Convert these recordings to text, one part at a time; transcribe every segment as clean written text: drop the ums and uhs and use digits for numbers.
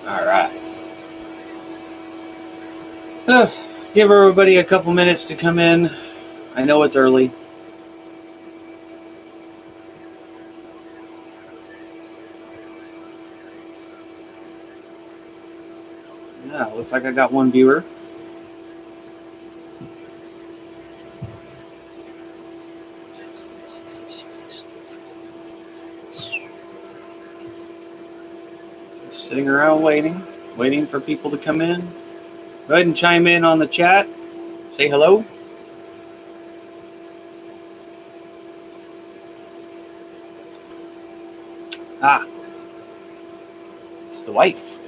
All right. Uh, Give everybody a couple minutes to come in. I know it's early. Yeah, looks like I got one viewer. Sitting around waiting for people to come in. Go ahead and chime in on the chat. Say hello. Ah, it's the wife.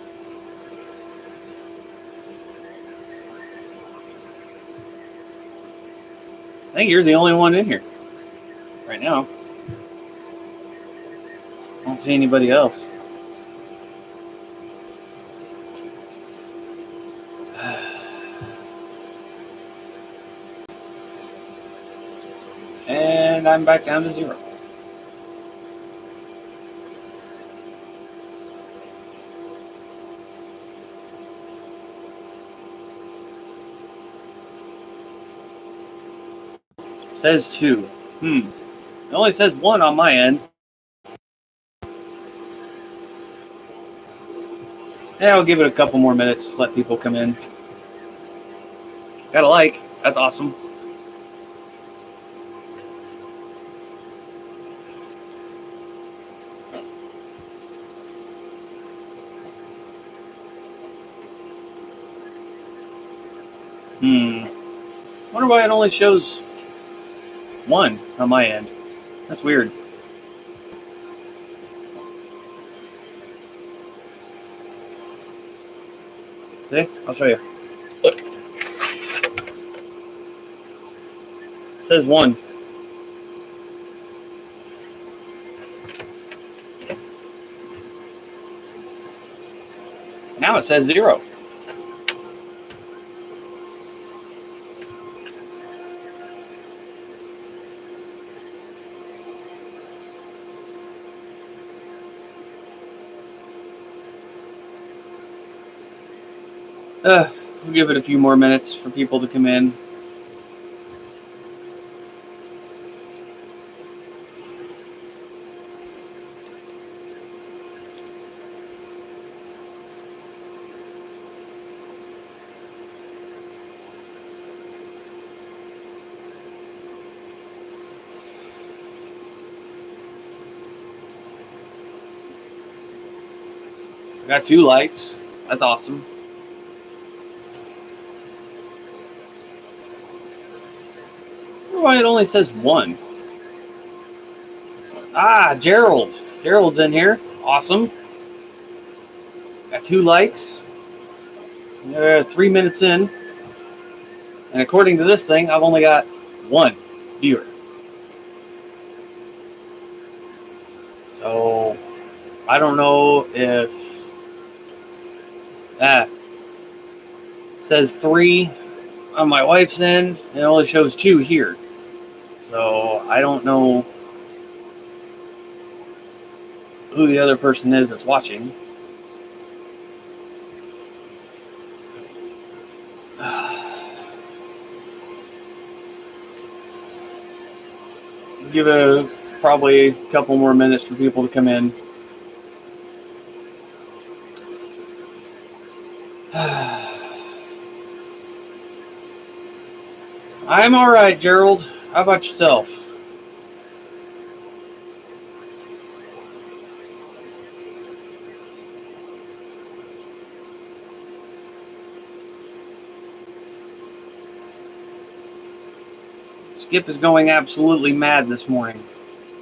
I think you're the only one in here right now. I don't see anybody else. And I'm back down to 0. Says 2. It only says 1 on my end. Yeah, I'll give it a couple more minutes. Let people come in. Got a like. That's awesome. Wonder why it only shows 1 on my end. That's weird. See? I'll show you. Look. It says 1. Now it says 0. We'll give it a few more minutes for people to come in. I got 2 likes. That's awesome. Wonder why it only says 1. Ah, Gerald. Gerald's in here. Awesome. Got 2 likes. 3 minutes in. And according to this thing, I've only got 1 viewer. So, I don't know if... it says 3 on my wife's end. It only shows 2 here. So, I don't know who the other person is that's watching. Give it probably a couple more minutes for people to come in. I'm all right, Gerald. How about yourself? Skip is going absolutely mad this morning.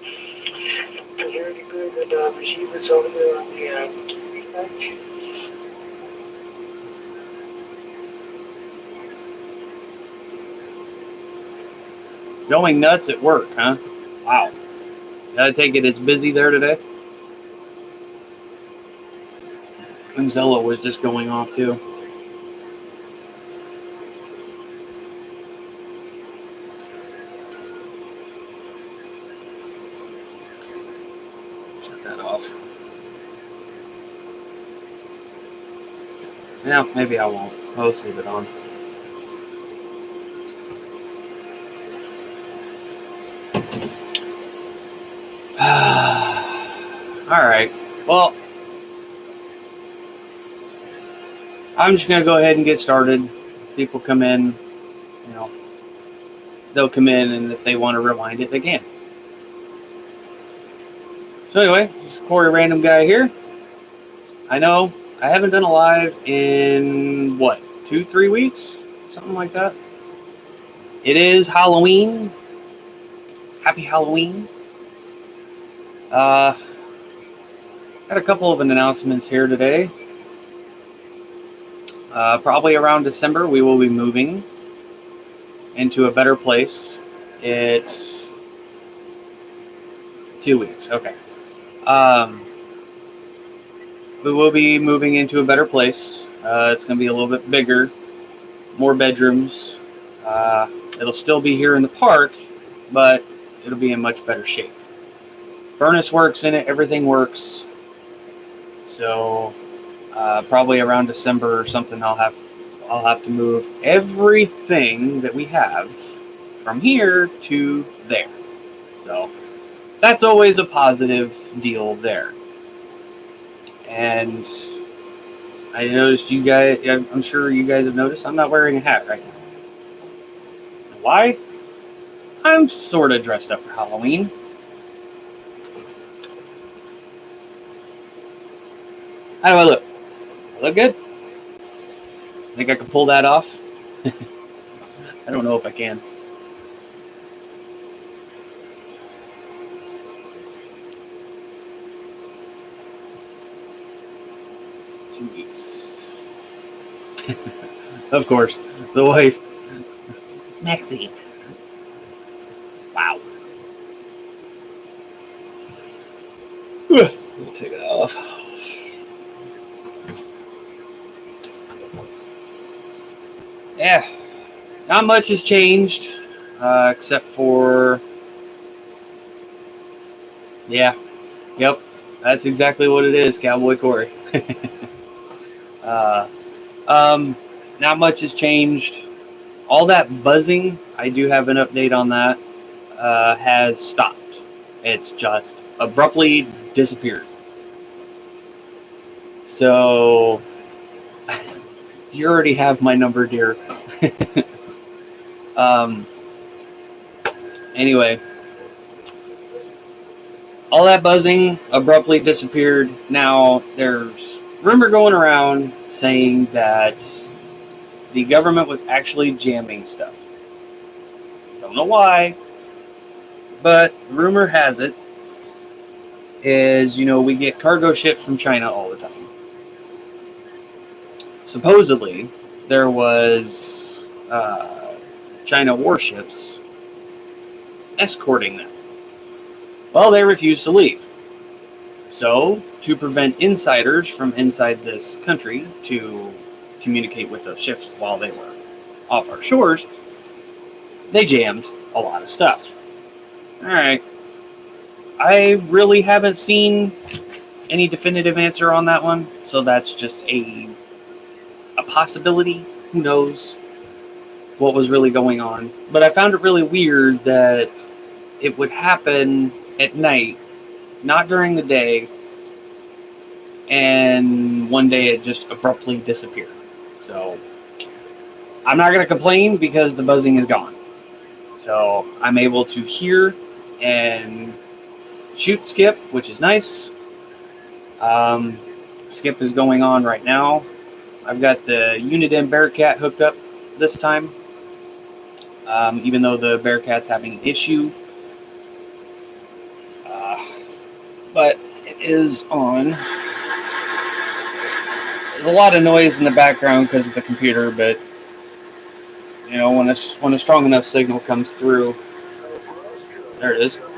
I heard a good that machine was over there on the bench. Going nuts at work, huh? Wow. Gotta take it, it's busy there today. And Zello was just going off too. Shut that off. Yeah, maybe I won't. I'll just leave it on. All right. Well, I'm just gonna go ahead and get started. People come in, you know, they'll come in, and if they want to rewind it, they can. So anyway, this is Corey Random Guy here. I know I haven't done a live in what, 2-3 weeks, something like that. It is Halloween. Happy Halloween. Got a couple of announcements here today. Probably around December, we will be moving into a better place. It's 2 weeks. Okay. We will be moving into a better place. It's going to be a little bit bigger, more bedrooms. It'll still be here in the park, but it'll be in much better shape. Furnace works in it. Everything works. So probably around December or something, I'll have to move everything that we have from here to there. So that's always a positive deal there. And I noticed you guys, I'm sure you guys have noticed, I'm not wearing a hat right now. Why? I'm sort of dressed up for Halloween. How do I look? I look good? Think I can pull that off? I don't know if I can. Of course, the wife. Smexy. Wow. We'll take it off. Yeah, not much has changed, except for, yeah, yep, that's exactly what it is, Cowboy Corey. Not much has changed. All that buzzing, I do have an update on that, has stopped. It's just abruptly disappeared. So, you already have my number, dear. Anyway, all that buzzing abruptly disappeared. Now, there's rumor going around saying that the government was actually jamming stuff. Don't know why, but rumor has it is, we get cargo ships from China all the time. Supposedly, there was China warships escorting them. Well, they refused to leave. So, to prevent insiders from inside this country to communicate with those ships while they were off our shores, they jammed a lot of stuff. Alright. I really haven't seen any definitive answer on that one, so that's just a possibility. Who knows what was really going on. But I found it really weird that it would happen at night, not during the day, and one day it just abruptly disappeared. So I'm not going to complain because the buzzing is gone. So I'm able to hear and shoot Skip, which is nice. Skip is going on right now. I've got the Uniden Bearcat hooked up this time, even though the Bearcat's having an issue. But it is on. There's a lot of noise in the background because of the computer, but when a strong enough signal comes through, there it is. There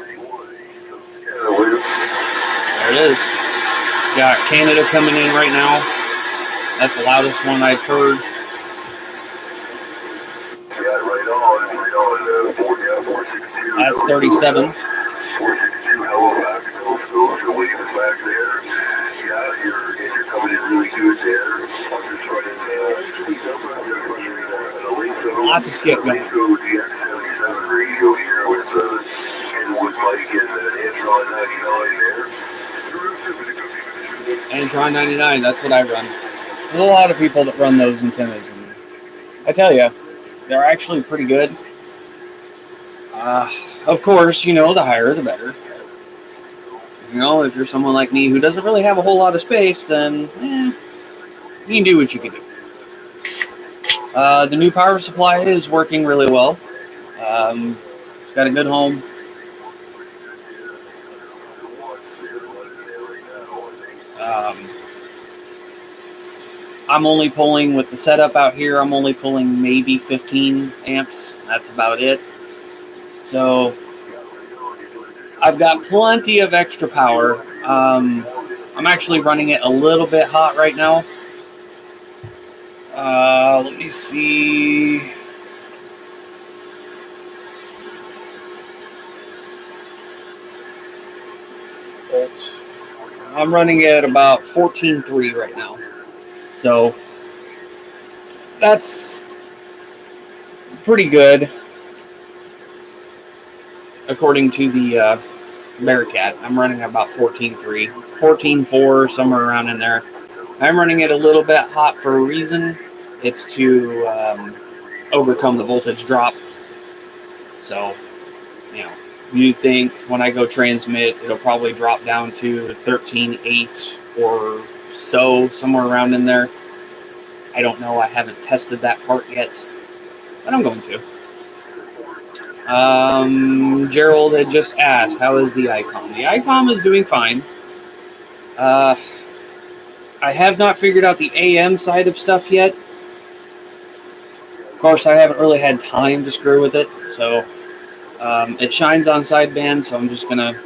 it is. Got Canada coming in right now. That's the loudest one I've heard. That's 37. You're coming in really good there. I'm just running lots of skip going. Antron 99, that's what I run. There's a lot of people that run those antennas, and I tell you, they're actually pretty good. Of course, the higher the better. If you're someone like me who doesn't really have a whole lot of space, then you can do what you can do. The new power supply is working really well. It's got a good home. I'm only pulling, with the setup out here, I'm only pulling maybe 15 amps. That's about it. So I've got plenty of extra power. I'm actually running it a little bit hot right now. Let me see. I'm running it at about 14.3 right now. So that's pretty good according to the Bearcat. I'm running about 14.3, 14.4, somewhere around in there. I'm running it a little bit hot for a reason. It's to overcome the voltage drop. So, you'd think when I go transmit, it'll probably drop down to 13.8 or so, somewhere around in there. I don't know. I haven't tested that part yet, but I'm going to. Gerald had just asked, how is the ICOM? The ICOM is doing fine. I have not figured out the AM side of stuff yet. Of course, I haven't really had time to screw with it, so it shines on sideband, so I'm just going to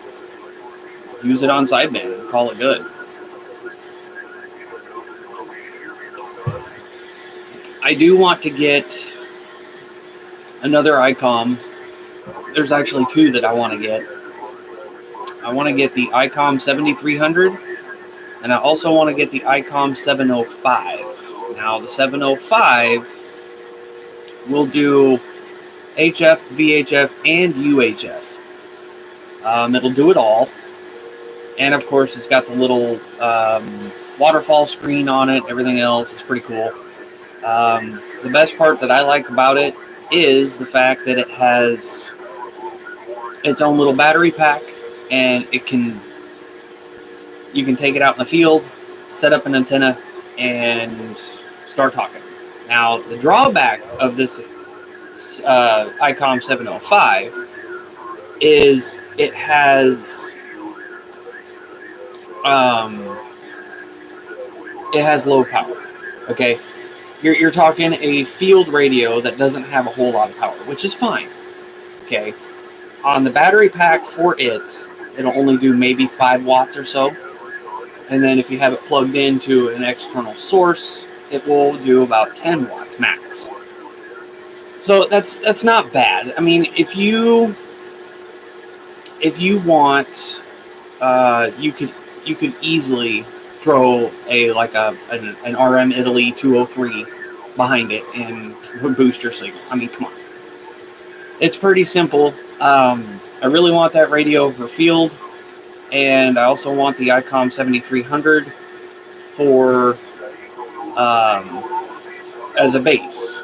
use it on sideband and call it good. I do want to get another ICOM. There's actually two that I want to get. I want to get the ICOM 7300, and I also want to get the ICOM 705. Now, the 705 will do HF, VHF, and UHF. It'll do it all. And, of course, it's got the little waterfall screen on it. Everything else is pretty cool. The best part that I like about it is the fact that it has its own little battery pack, and you can take it out in the field, set up an antenna, and start talking. Now, the drawback of this ICOM 705 is it has low power. Okay, you're talking a field radio that doesn't have a whole lot of power, which is fine. Okay, on the battery pack for it'll only do maybe 5 watts or so. And then if you have it plugged into an external source, it will do about 10 watts max. So that's not bad. I mean, if you want, you could easily throw an RM Italy 203 behind it and boost your signal. I mean, come on. It's pretty simple. I really want that radio for field, and I also want the ICOM 7300 for as a base.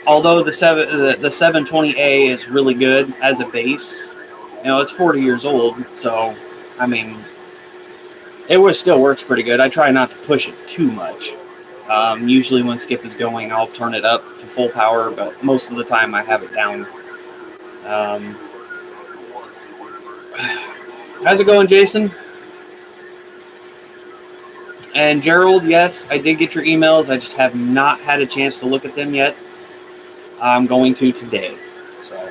Although the 720A is really good as a base, it's 40 years old, so I mean, it still works pretty good. I try not to push it too much. Usually when skip is going, I'll turn it up to full power, but most of the time I have it down. How's it going, Jason? And Gerald, yes, I did get your emails. I just have not had a chance to look at them yet. I'm going to today. So.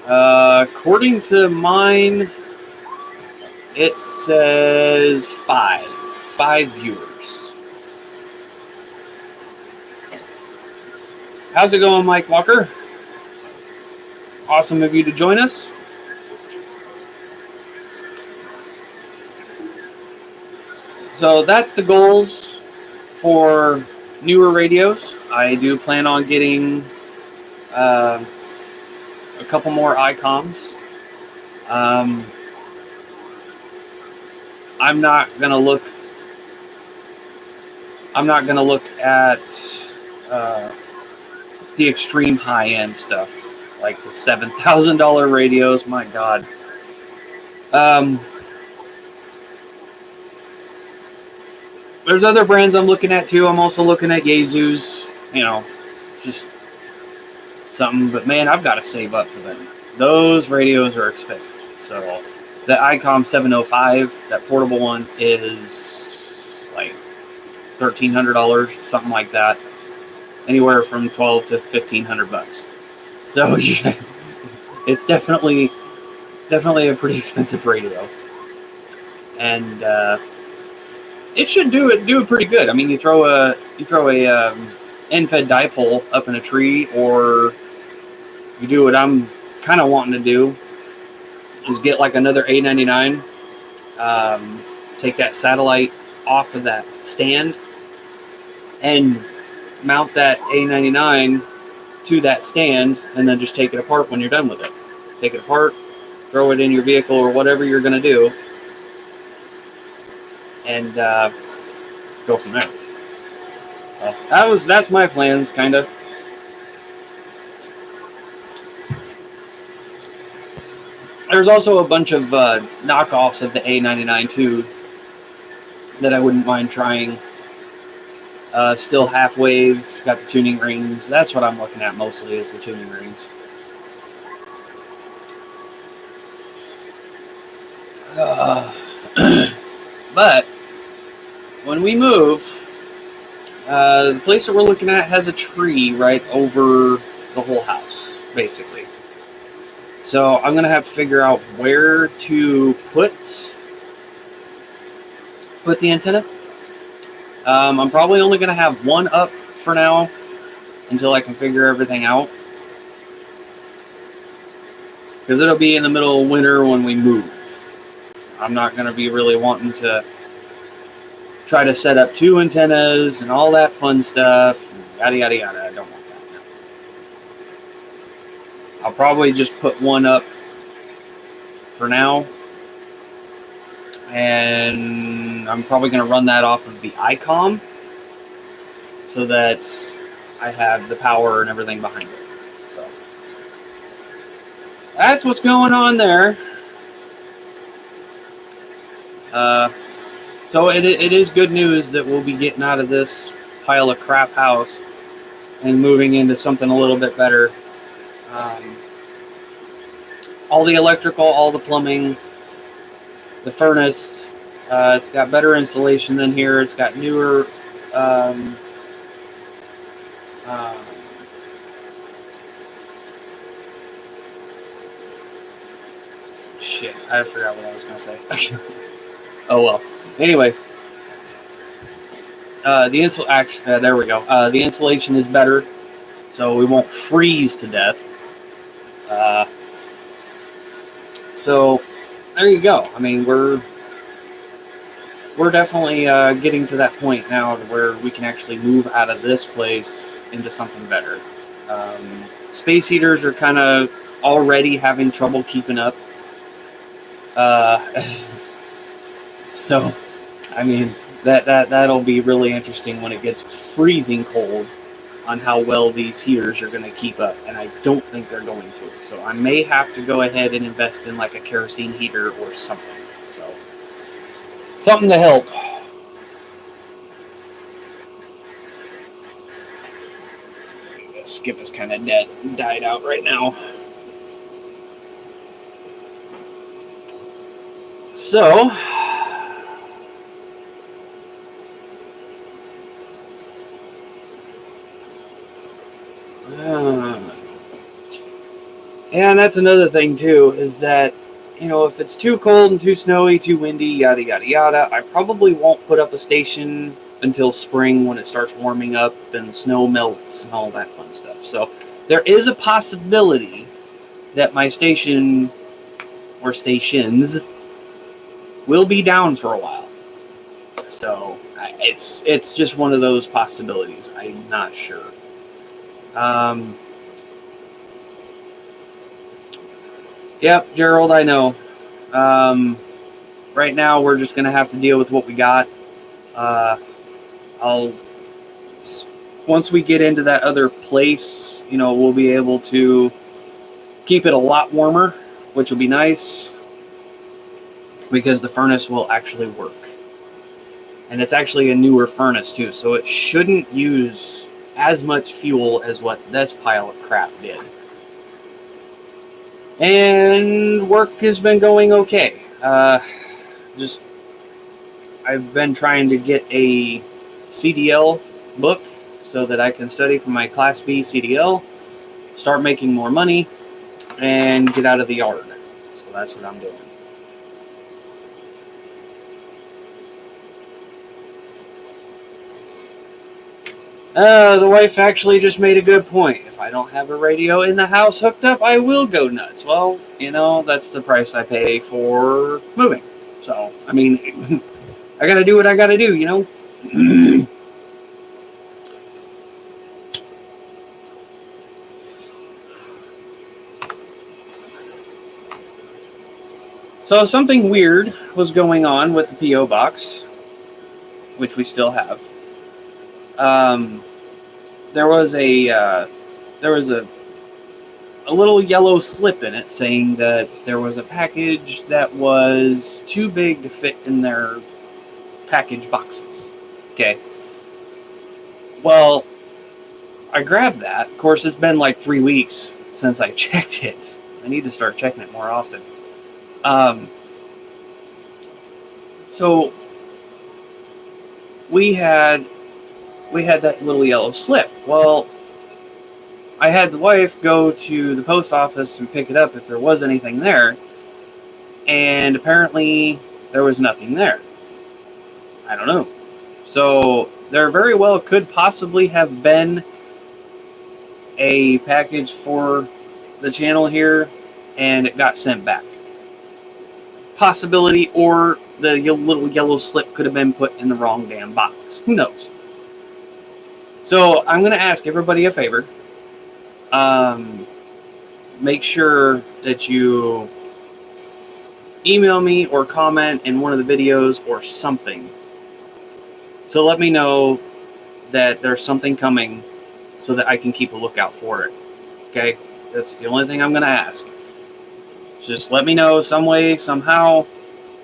According to mine, it says 5 viewers. How's it going, Mike Walker? Awesome of you to join us. So that's the goals for newer radios. I do plan on getting a couple more ICOMs. I'm not gonna look at the extreme high end stuff, like the $7,000 radios. My God. There's other brands I'm looking at too. I'm also looking at Yaesu's, just something. But man, I've got to save up for them. Those radios are expensive. So the ICOM 705, that portable one, is like $1,300, something like that. Anywhere from $1,200 to $1,500. So it's definitely a pretty expensive radio, and it should do it pretty good. I mean, you throw a end-fed dipole up in a tree, or you do what I'm kind of wanting to do, is get like another A99, take that satellite off of that stand, and mount that A99 to that stand, and then just take it apart when you're done with it. Take it apart, throw it in your vehicle or whatever you're going to do, and go from there. So that's my plans, kind of. There's also a bunch of knockoffs of the A99 too that I wouldn't mind trying. Still half wave, got the tuning rings. That's what I'm looking at mostly, is the tuning rings. But when we move, the place that we're looking at has a tree right over the whole house, basically. So I'm gonna have to figure out where to put the antenna. I'm probably only gonna have one up for now until I can figure everything out, because it'll be in the middle of winter when we move. I'm not gonna be really wanting to try to set up two antennas and all that fun stuff, yada yada yada. I don't want that. I'll probably just put one up for now, and I'm probably going to run that off of the ICOM so that I have the power and everything behind it. So that's what's going on there. So it is good news that we'll be getting out of this pile of crap house and moving into something a little bit better. All the electrical, all the plumbing, the furnace, it's got better insulation than here. It's got newer shit, I forgot what I was going to say. Oh well. Anyway, there we go. The insulation is better, so we won't freeze to death. So there you go. I mean, we're definitely getting to that point now where we can actually move out of this place into something better. Space heaters are kind of already having trouble keeping up. So, I mean, that'll be really interesting when it gets freezing cold on how well these heaters are going to keep up, and I don't think they're going to. So I may have to go ahead and invest in like a kerosene heater or something. So something to help. Skip is kind of died out right now. So and that's another thing too, is that, if it's too cold and too snowy, too windy, yada yada yada, I probably won't put up a station until spring when it starts warming up and snow melts and all that fun stuff. So there is a possibility that my station or stations will be down for a while. So it's just one of those possibilities. I'm not sure. Yep, Gerald, I know. Right now, we're just gonna have to deal with what we got. I'll once we get into that other place, we'll be able to keep it a lot warmer, which will be nice because the furnace will actually work. And it's actually a newer furnace too, so it shouldn't use as much fuel as what this pile of crap did. And work has been going okay. I've been trying to get a CDL book so that I can study for my Class B CDL, start making more money, and get out of the yard. So that's what I'm doing. The wife actually just made a good point. If I don't have a radio in the house hooked up, I will go nuts. Well, that's the price I pay for moving. So, I mean, I gotta do what I gotta do, So something weird was going on with the P.O. box, which we still have. There was a little yellow slip in it saying that there was a package that was too big to fit in their package boxes. Okay. Well, I grabbed that. Of course, it's been like 3 weeks since I checked it. I need to start checking it more often. So we had that little yellow slip. Well, I had the wife go to the post office and pick it up if there was anything there, and apparently there was nothing there. I don't know. So there very well could possibly have been a package for the channel here, and it got sent back. Possibility, or the little yellow slip could have been put in the wrong damn box. Who knows? So I'm going to ask everybody a favor. Make sure that you email me or comment in one of the videos or something to let me know that there's something coming so that I can keep a lookout for it. Okay? That's the only thing I'm going to ask. Just let me know some way, somehow,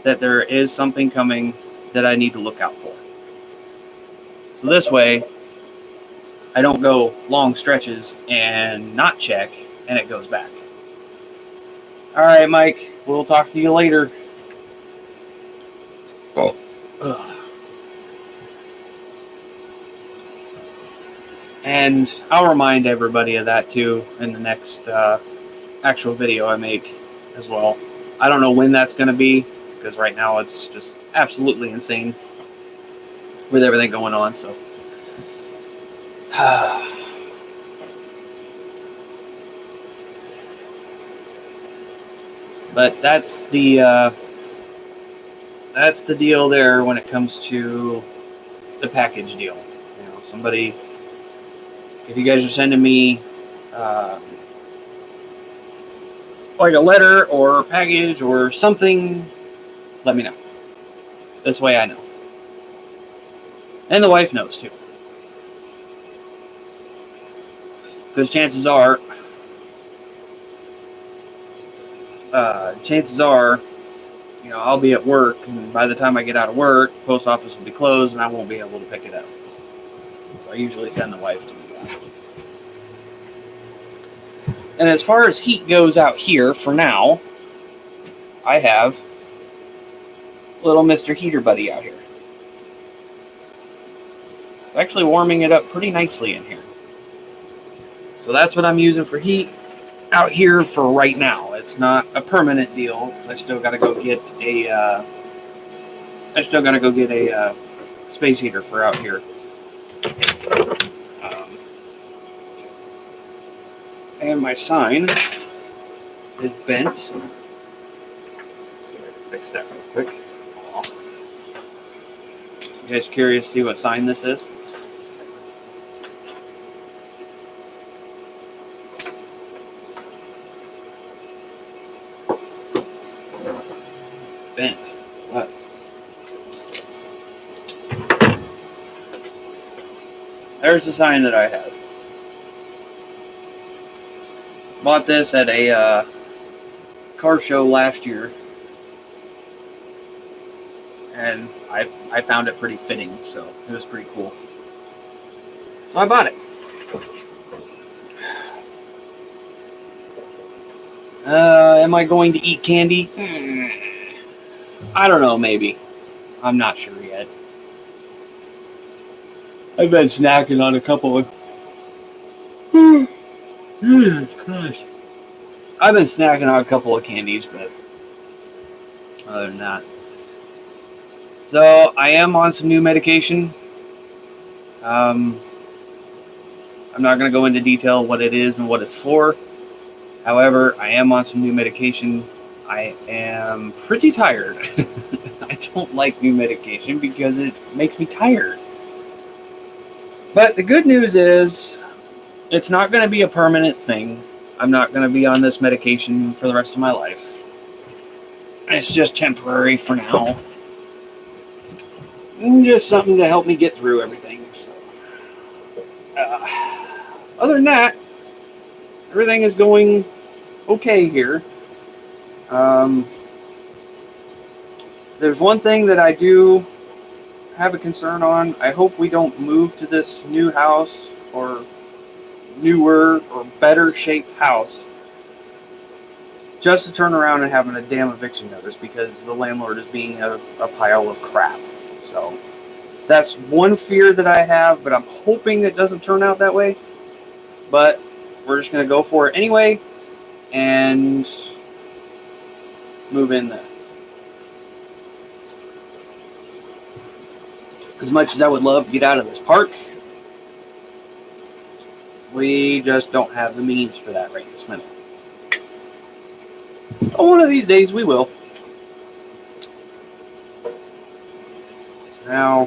that there is something coming that I need to look out for. So this way, I don't go long stretches and not check, and it goes back. All right, Mike. We'll talk to you later. Oh. And I'll remind everybody of that, too, in the next actual video I make as well. I don't know when that's going to be, because right now it's just absolutely insane with everything going on, so... But that's the deal there when it comes to the package deal. Somebody, if you guys are sending me like a letter or a package or something, let me know. This way I know. And the wife knows too. Because chances are, I'll be at work, and by the time I get out of work, the post office will be closed, and I won't be able to pick it up. So I usually send the wife to do that. And as far as heat goes out here, for now, I have little Mr. Heater Buddy out here. It's actually warming it up pretty nicely in here. So that's what I'm using for heat out here for right now. It's not a permanent deal, because I still got to go get a space heater for out here. And my sign is bent. Let's see if I can fix that real quick. You guys curious to see what sign this is? Bent. What? There's the sign that I have. Bought this at a car show last year, and I found it pretty fitting, so it was pretty cool. So I bought it. Am I going to eat candy? I don't know, maybe. I'm not sure yet. I've been snacking on a couple of... Gosh. I've been snacking on a couple of candies, but other than that. So, I am on some new medication. I'm not going to go into detail what it is and what it's for. However, I am on some new medication. I am pretty tired. I don't like new medication because it makes me tired. But the good news is, it's not going to be a permanent thing. I'm not going to be on this medication for the rest of my life. It's just temporary for now. Just something to help me get through everything. So, other than that, everything is going okay here. There's one thing that I do have a concern on. I hope we don't move to this new house or newer or better shaped house just to turn around and having a damn eviction notice because the landlord is being a pile of crap. So that's one fear that I have, but I'm hoping it doesn't turn out that way. But we're just going to go for it anyway and move in there. As much as I would love to get out of this park, we just don't have the means for that right this minute. But one of these days we will. Now,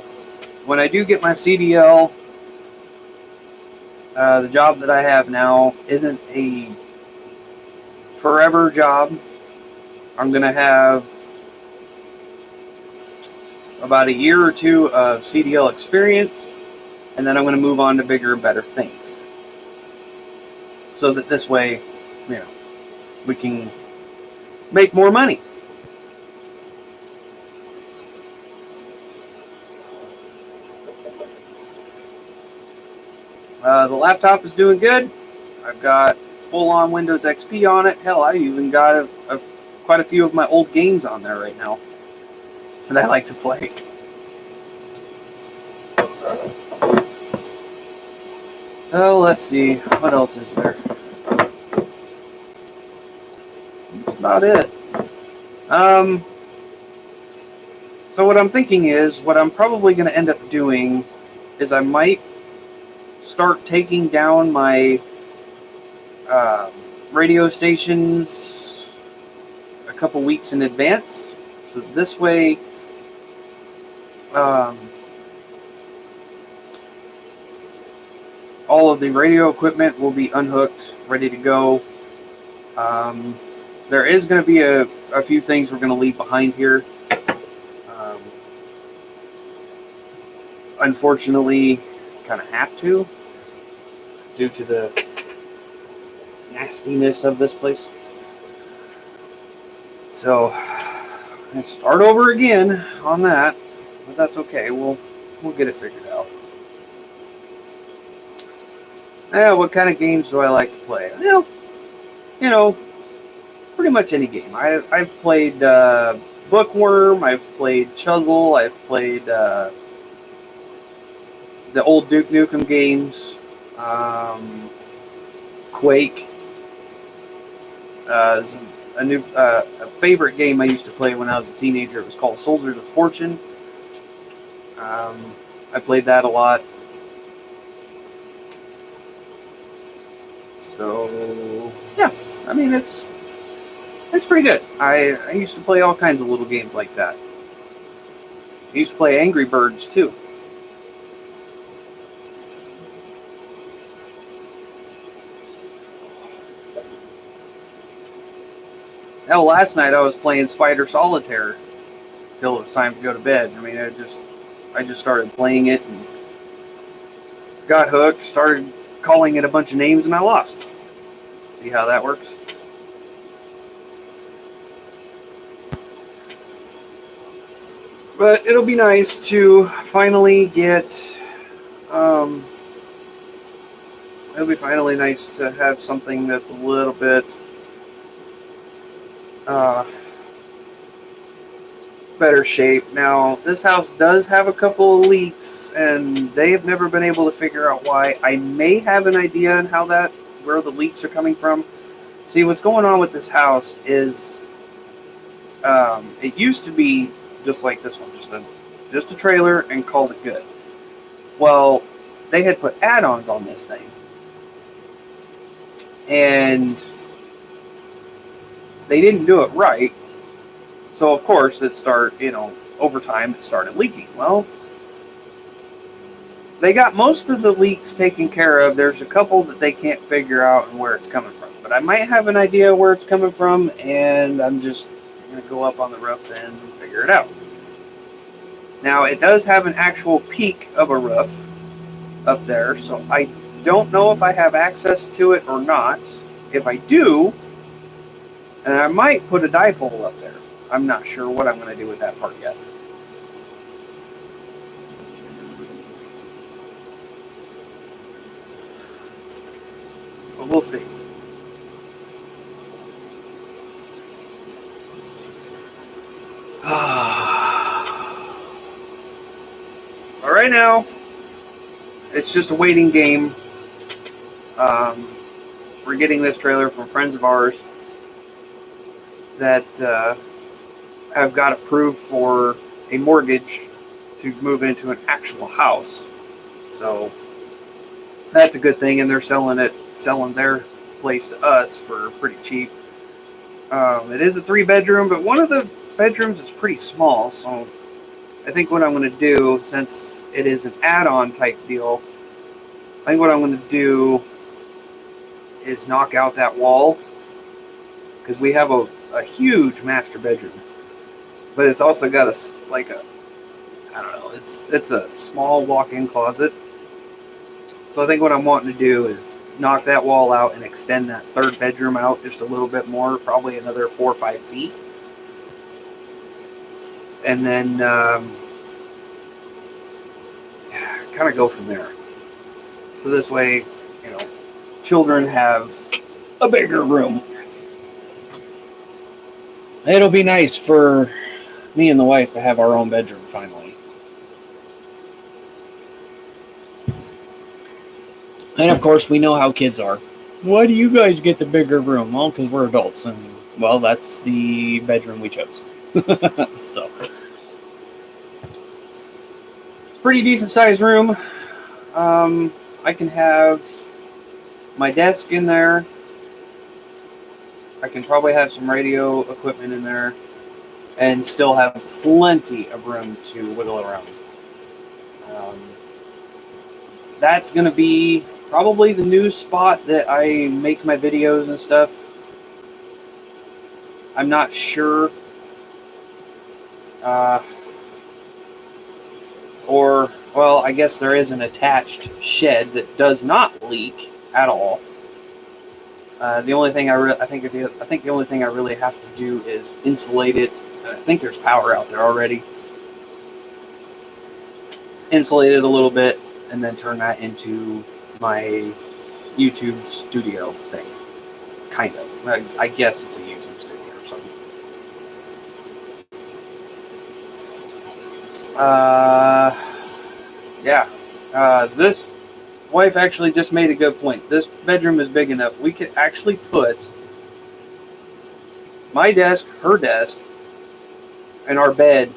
when I do get my CDL, the job that I have now isn't a forever job. I'm going to have about a year or two of CDL experience, and then I'm going to move on to bigger and better things. So that this way, we can make more money. The laptop is doing good. I've got full-on Windows XP on it. Hell, I even got quite a few of my old games on there right now that I like to play. Oh, let's see. What else is there? That's about it. So what I'm thinking is, what I'm probably going to end up doing is I might start taking down my radio stations a couple weeks in advance. So this way, all of the radio equipment will be unhooked, ready to go. There is going to be a few things we're going to leave behind here. Unfortunately, kind of have to, due to the nastiness of this place. So, let's start over again on that, but that's okay. We'll get it figured out. What kind of games do I like to play? Well, pretty much any game. I've played Bookworm, I've played Chuzzle, I've played the old Duke Nukem games, Quake. A favorite game I used to play when I was a teenager. It was called Soldiers of Fortune. I played that a lot. So yeah, I mean it's pretty good. I used to play all kinds of little games like that. I used to play Angry Birds too. Now, last night I was playing Spider Solitaire till it was time to go to bed. I mean, I just started playing it and got hooked, started calling it a bunch of names, and I lost. See how that works? But it'll be nice to finally get... it'll be finally nice to have something that's a little bit... better shape. Now, this house does have a couple of leaks, and they've never been able to figure out why. I may have an idea on where the leaks are coming from. See, what's going on with this house is, it used to be just like this one, just a trailer and called it good. Well, they had put add-ons on this thing, and they didn't do it right. So, of course, over time, it started leaking. Well, they got most of the leaks taken care of. There's a couple that they can't figure out and where it's coming from. But I might have an idea where it's coming from, and I'm just going to go up on the roof and figure it out. Now, it does have an actual peak of a roof up there, so I don't know if I have access to it or not. If I do, then I might put a dipole up there. I'm not sure what I'm going to do with that part yet. But we'll see. But right now, it's just a waiting game. We're getting this trailer from friends of ours that have got approved for a mortgage to move into an actual house. So that's a good thing, and they're selling their place to us for pretty cheap. It is a 3-bedroom, but one of the bedrooms is pretty small, so I think what I'm going to do, since it is an add-on type deal, I think what I'm going to do is knock out that wall, because we have a huge master bedroom, but it's also got it's a small walk-in closet. So I think what I'm wanting to do is knock that wall out and extend that 3rd bedroom out just a little bit more, probably another 4 or 5 feet. And then kind of go from there. So this way, children have a bigger room. It'll be nice for me and the wife to have our own bedroom finally. And of course, we know how kids are. Why do you guys get the bigger room? Well, because we're adults, and well, that's the bedroom we chose. So it's a pretty decent sized room. I can have my desk in there. I can probably have some radio equipment in there and still have plenty of room to wiggle around. That's going to be probably the new spot that I make my videos and stuff. I'm not sure. I guess there is an attached shed that does not leak at all. The only thing I think the only thing I really have to do is insulate it. And I think there's power out there already. Insulate it a little bit, and then turn that into my YouTube studio thing. Kind of. I guess it's a YouTube studio or something. This wife actually just made a good point. This bedroom is big enough. We could actually put my desk, her desk, and our bed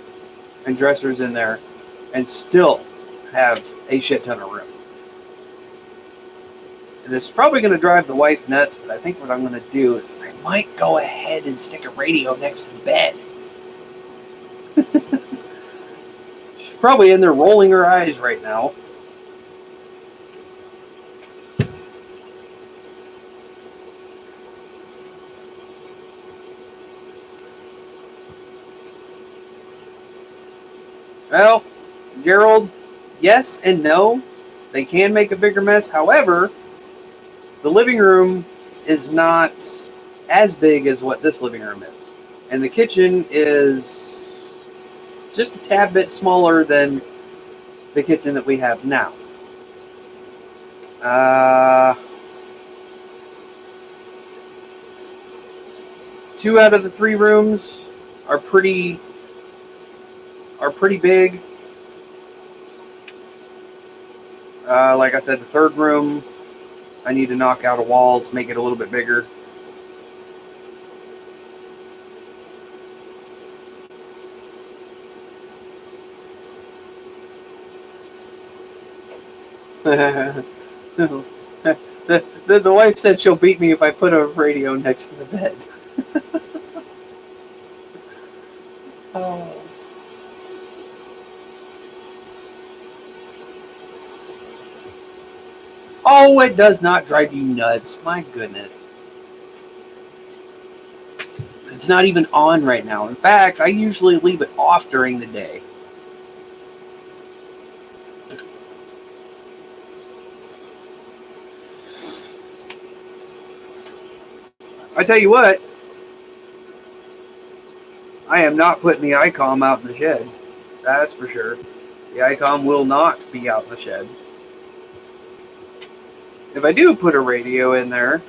and dressers in there and still have a shit ton of room. And this is probably going to drive the wife nuts, but I think what I'm going to do is I might go ahead and stick a radio next to the bed. probably in there rolling her eyes right now. Well, Gerald, yes and no. They can make a bigger mess. However, the living room is not as big as what this living room is. And the kitchen is just a tad bit smaller than the kitchen that we have now. 2 out of the 3 rooms are pretty big. Like I said, the 3rd room, I need to knock out a wall to make it a little bit bigger. the wife said she'll beat me if I put a radio next to the bed. Oh. Oh, it does not drive you nuts. My goodness. It's not even on right now. In fact, I usually leave it off during the day. I tell you what, I am not putting the ICOM out in the shed. That's for sure. The ICOM will not be out in the shed. If I do put a radio in there,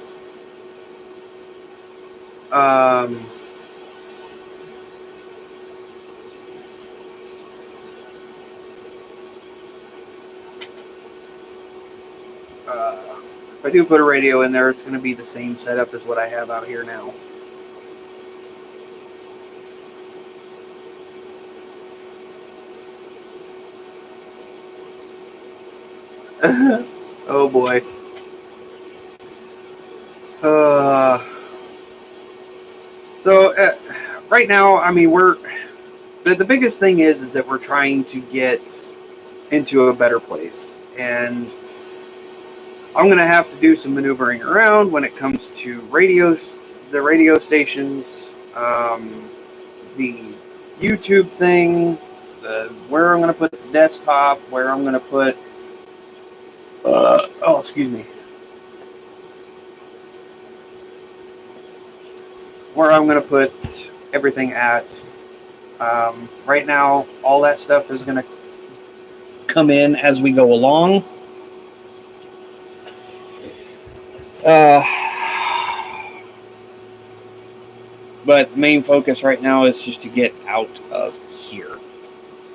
if I do put a radio in there, it's going to be the same setup as what I have out here now. Oh boy. So right now, I mean, the biggest thing is that we're trying to get into a better place, and I'm gonna have to do some maneuvering around when it comes to radios, the radio stations, the YouTube thing, where I'm gonna put the desktop, where I'm gonna put. Oh, excuse me. Where I'm going to put everything at. Right now, all that stuff is going to come in as we go along. But the main focus right now is just to get out of here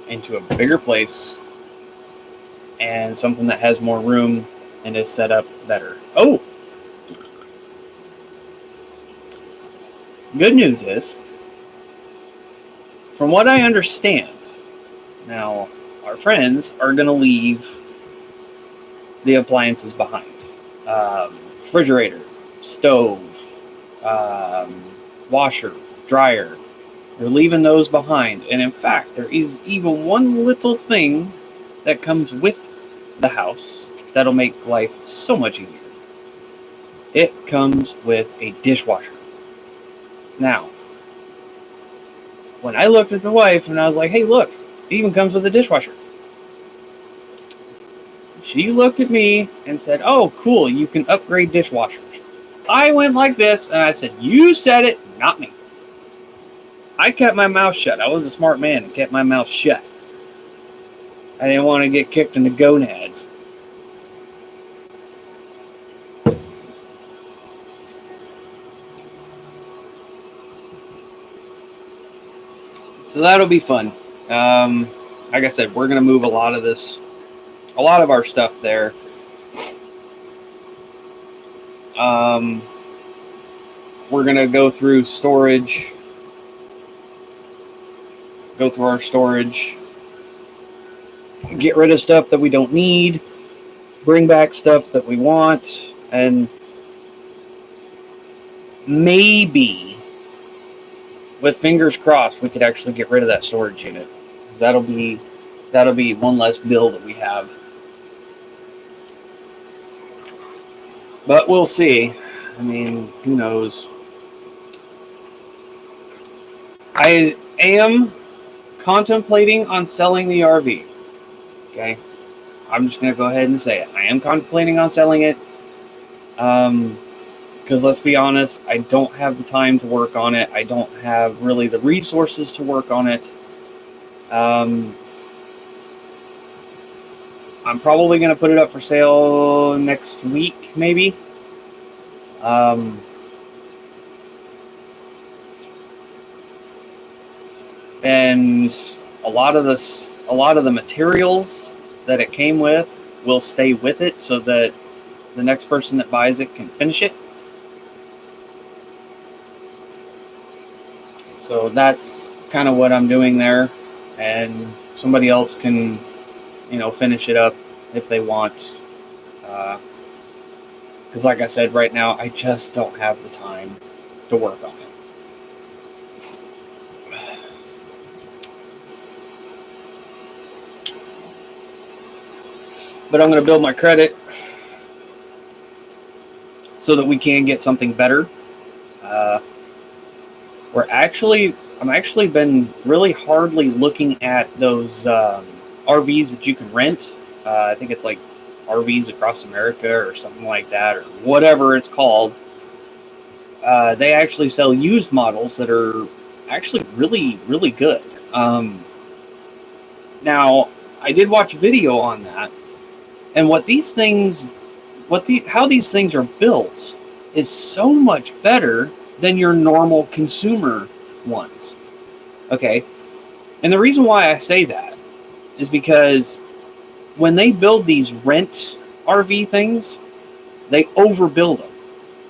into a bigger place and something that has more room and is set up better. Oh! Good news is, from what I understand, now our friends are going to leave the appliances behind. Refrigerator, stove, washer, dryer. They're leaving those behind. And in fact, there is even one little thing that comes with the house that'll make life so much easier. It comes with a dishwasher. Now, when I looked at the wife and I was like, hey, look, it even comes with a dishwasher. She looked at me and said, oh, cool, you can upgrade dishwashers. I went like this and I said, you said it, not me. I kept my mouth shut. I was a smart man and kept my mouth shut. I didn't want to get kicked in the gonads. So that'll be fun. Like I said, we're going to move a lot of our stuff there. We're going to go through storage. Go through our storage. Get rid of stuff that we don't need. Bring back stuff that we want. And maybe, with fingers crossed, we could actually get rid of that storage unit. That'll be that'll be one less bill that we have. But we'll see. I mean, who knows? I am contemplating on selling the RV. Okay, I'm just gonna go ahead and say it. I am contemplating on selling it. Because let's be honest, I don't have the time to work on it. I don't have really the resources to work on it. I'm probably going to put it up for sale next week, maybe. And a lot of the materials that it came with will stay with it, so that the next person that buys it can finish it. So that's kind of what I'm doing there, and somebody else can, finish it up if they want. Because like I said, right now I just don't have the time to work on it. But I'm going to build my credit so that we can get something better. I'm actually been really hardly looking at those RVs that you can rent. I think it's like RVs Across America or something like that, or whatever it's called. They actually sell used models that are actually really, really good. Now, I did watch a video on that, and how these things are built is so much better than your normal consumer ones. Okay, and the reason why I say that is because when they build these rent RV things, they overbuild them.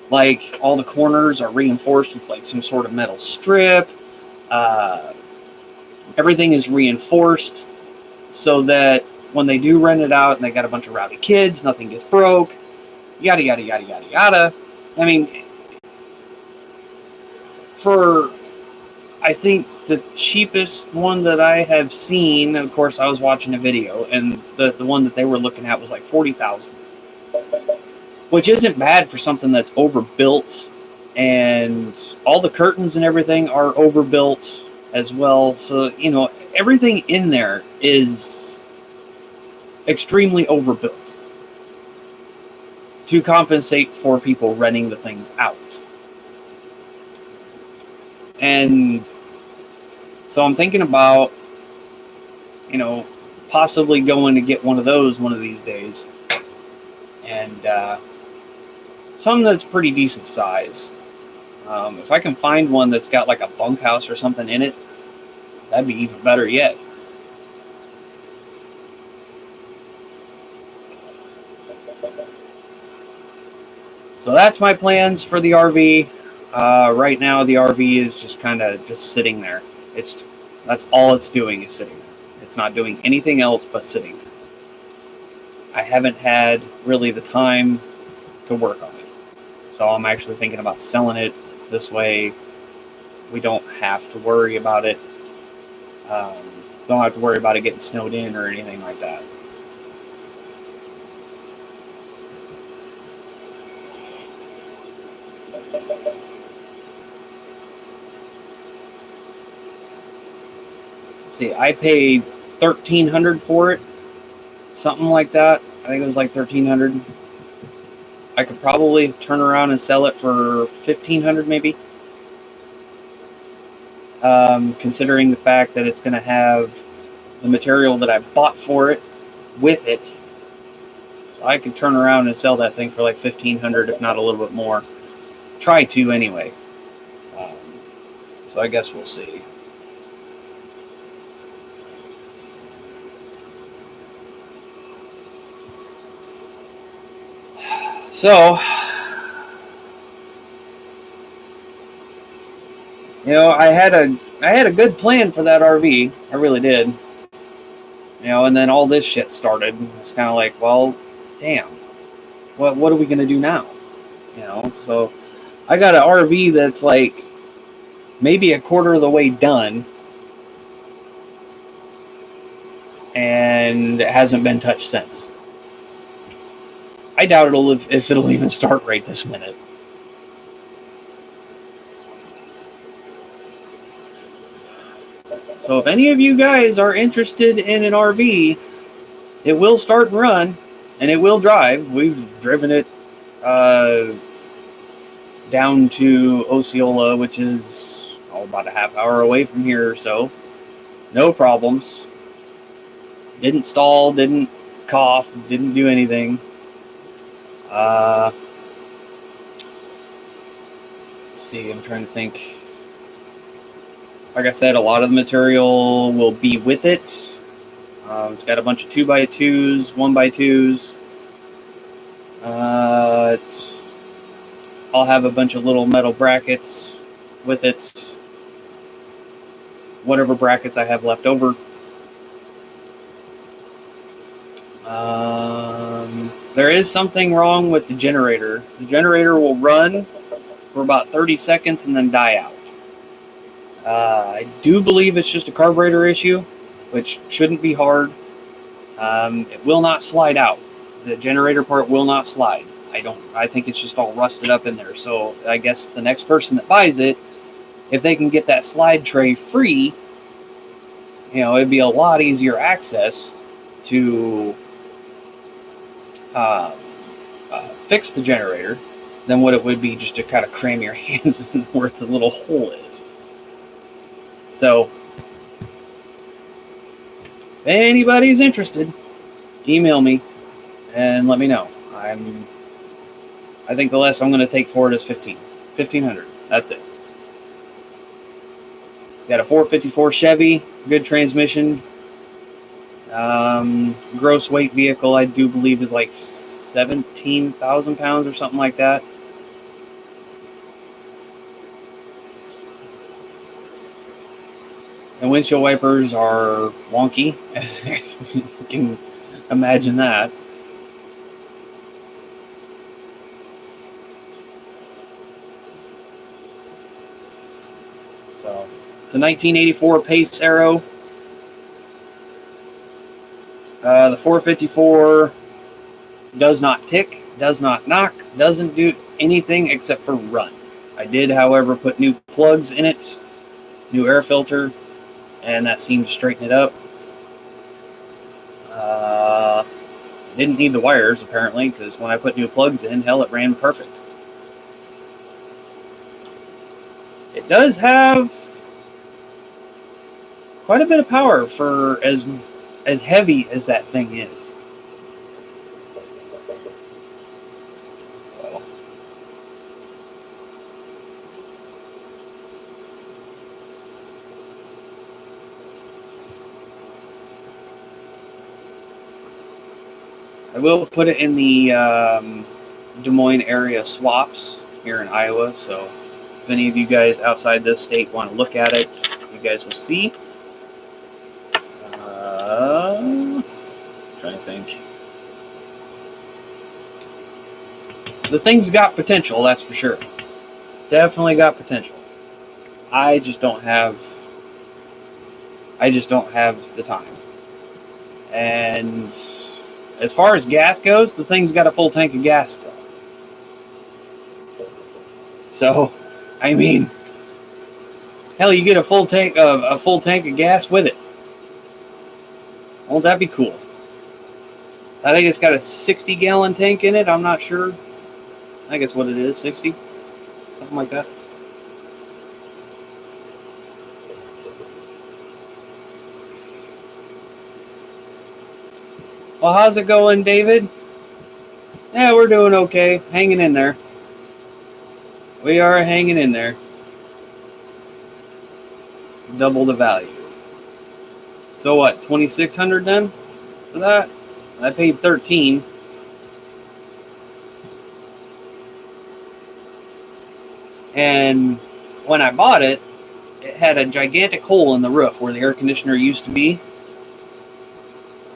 Like, all the corners are reinforced with like some sort of metal strip. Everything is reinforced so that when they do rent it out and they got a bunch of rowdy kids, nothing gets broke. Yada, yada, yada, yada, yada. I mean, I think the cheapest one that I have seen, of course, I was watching a video, and the one that they were looking at was like $40,000, which isn't bad for something that's overbuilt, and all the curtains and everything are overbuilt as well. So, everything in there is extremely overbuilt to compensate for people renting the things out. And so I'm thinking about, possibly going to get one of those one of these days. And something that's pretty decent size. If I can find one that's got like a bunkhouse or something in it, that'd be even better yet. So that's my plans for the RV. Right now, the RV is just kind of just sitting there. That's all it's doing is sitting there. It's not doing anything else but sitting there. I haven't had really the time to work on it. So I'm actually thinking about selling it. This way we don't have to worry about it. Don't have to worry about it getting snowed in or anything like that. See, I paid $1,300 for it, something like that. I think it was like $1,300. I could probably turn around and sell it for $1,500, maybe. Considering the fact that it's going to have the material that I bought for it with it, so I could turn around and sell that thing for like $1,500, if not a little bit more. Try to anyway. So I guess we'll see. So, I had a good plan for that RV. I really did. And then all this shit started. It's kind of like, well, damn. What are we gonna do now? So I got an RV that's like maybe a quarter of the way done, and it hasn't been touched since. I doubt if it'll even start right this minute. So if any of you guys are interested in an RV, it will start and run, and it will drive. We've driven it down to Osceola, which is about a half hour away from here or so. No problems. Didn't stall, didn't cough, didn't do anything. Let's see, I'm trying to think. Like I said, a lot of the material will be with it. It's got a bunch of 2x2s, 1x2s. I'll have a bunch of little metal brackets with it. Whatever brackets I have left over. There is something wrong with the generator. The generator will run for about 30 seconds and then die out. I do believe it's just a carburetor issue, which shouldn't be hard. It will not slide out. The generator part will not slide. I think it's just all rusted up in there. So I guess the next person that buys it, if they can get that slide tray free, it'd be a lot easier access to fix the generator than what it would be just to kind of cram your hands in where the little hole is. So, if anybody's interested, email me and let me know. I think the less I'm going to take for it is $1,500. That's it. It's got a 454 Chevy, good transmission. Gross weight vehicle, I do believe, is like 17,000 pounds or something like that. The windshield wipers are wonky. You can imagine that. So, it's a 1984 Pace Aero. The 454 does not tick, does not knock, doesn't do anything except for run. I did, however, put new plugs in it, new air filter, and that seemed to straighten it up. Didn't need the wires, apparently, because when I put new plugs in, hell, it ran perfect. It does have quite a bit of power for as heavy as that thing is. So, I will put it in the Des Moines area swaps here in Iowa, so if any of you guys outside this state want to look at it, you guys will see. Trying to think. The thing's got potential, that's for sure. Definitely got potential. I just don't have the time. And as far as gas goes, the thing's got a full tank of gas still. So, I mean, hell, you get a full tank of gas with it. Won't that be cool? I think it's got a 60-gallon tank in it. I'm not sure. I think it's what it is, 60, something like that. Well, how's it going, David? Yeah, we're doing okay. Hanging in there. We are hanging in there. Double the value. So what, $2,600 then for that? I paid $13. And when I bought it, it had a gigantic hole in the roof where the air conditioner used to be.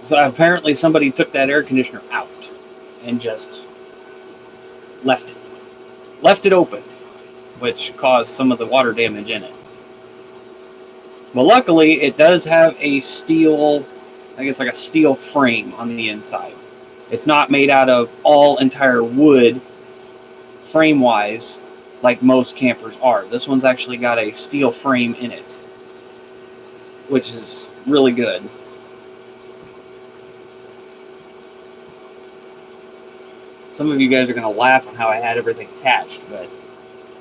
So apparently somebody took that air conditioner out and just left it. Left it open, which caused some of the water damage in it. But luckily, it does have a steel I think it's like a steel frame on the inside. It's not made out of all entire wood frame-wise like most campers are. This one's actually got a steel frame in it, which is really good. Some of you guys are going to laugh on how I had everything attached, but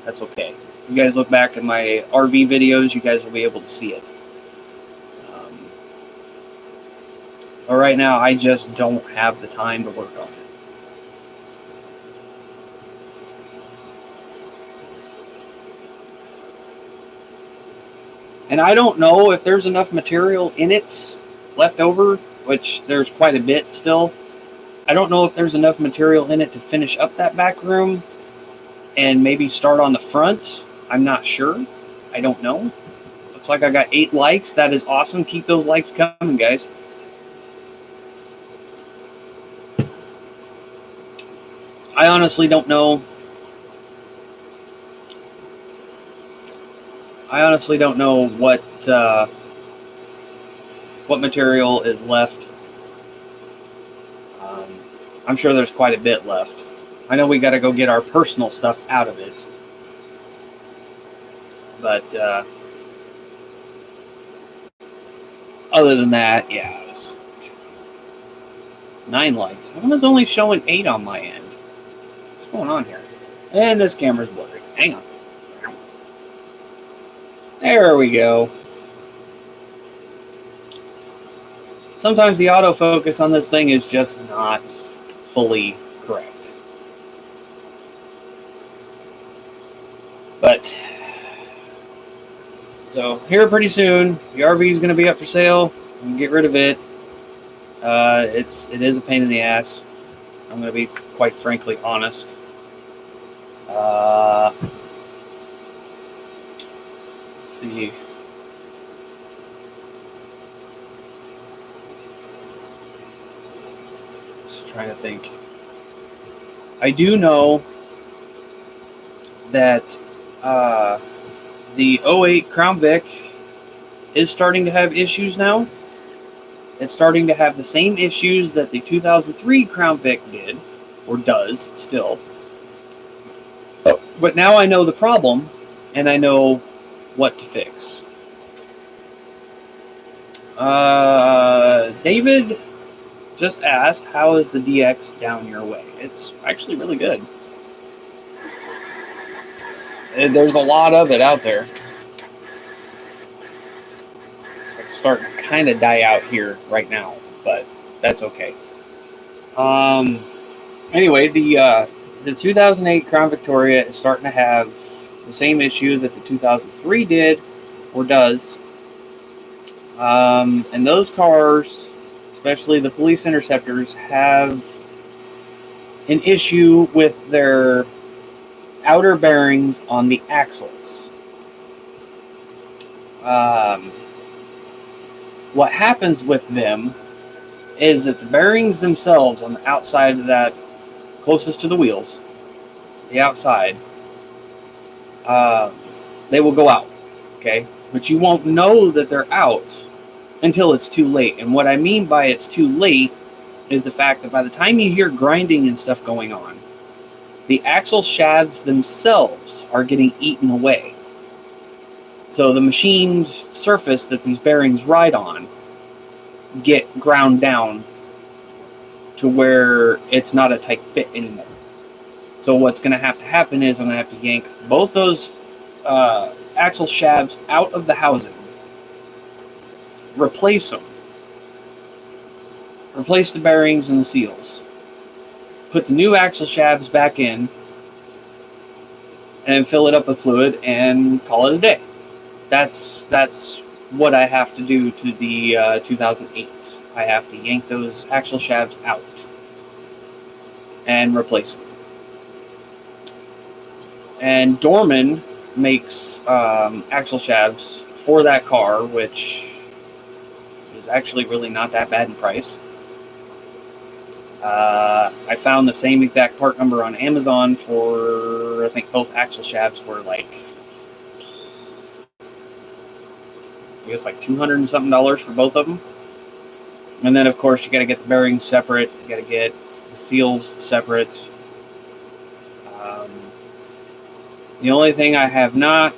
that's okay. You guys look back at my RV videos, you guys will be able to see it. But right now, I just don't have the time to work on it. And I don't know if there's enough material in it left over, which there's quite a bit still. I don't know if there's enough material in it to finish up that back room and maybe start on the front. I'm not sure. I don't know. Looks like I got 8 likes. That is awesome. Keep those likes coming, guys. I honestly don't know. What material is left. I'm sure there's quite a bit left. I know we got to go get our personal stuff out of it. But other than that, yeah. 9 likes. How come it's only showing 8 on my end? What's going on here? And this camera's blurry. Hang on. There we go. Sometimes the autofocus on this thing is just not fully correct. But, so here pretty soon, the RV is going to be up for sale. You can get rid of it. It is a pain in the ass. I'm going to be quite frankly honest. Let's see. Just trying to think. I do know that the 08 Crown Vic is starting to have issues now. It's starting to have the same issues that the 2003 Crown Vic did, or does still. But now I know the problem, and I know what to fix. David just asked, how is the DX down your way? It's actually really good. There's a lot of it out there. It's starting to kind of die out here right now, but that's okay. Anyway, the 2008 Crown Victoria is starting to have the same issue that the 2003 did, or does. And those cars, especially the police interceptors, have an issue with their outer bearings on the axles. What happens with them is that the bearings themselves on the outside of that, closest to the wheels, the outside, they will go out, okay? But you won't know that they're out until it's too late. And what I mean by it's too late is the fact that by the time you hear grinding and stuff going on, the axle shafts themselves are getting eaten away. So the machined surface that these bearings ride on get ground down to where it's not a tight fit anymore. So what's going to happen is I'm going to have to yank both those axle shafts out of the housing, replace them, replace the bearings and the seals, put the new axle shafts back in, and fill it up with fluid and call it a day. That's what I have to do to the 2008. I have to yank those axle shafts out and replace them. And Dorman makes axle shafts for that car, which is actually really not that bad in price. I found the same exact part number on Amazon for, I think both axle shafts were like, I guess like $200 and something for both of them. And then, of course, you got to get the bearings separate. You got to get the seals separate. The only thing I have not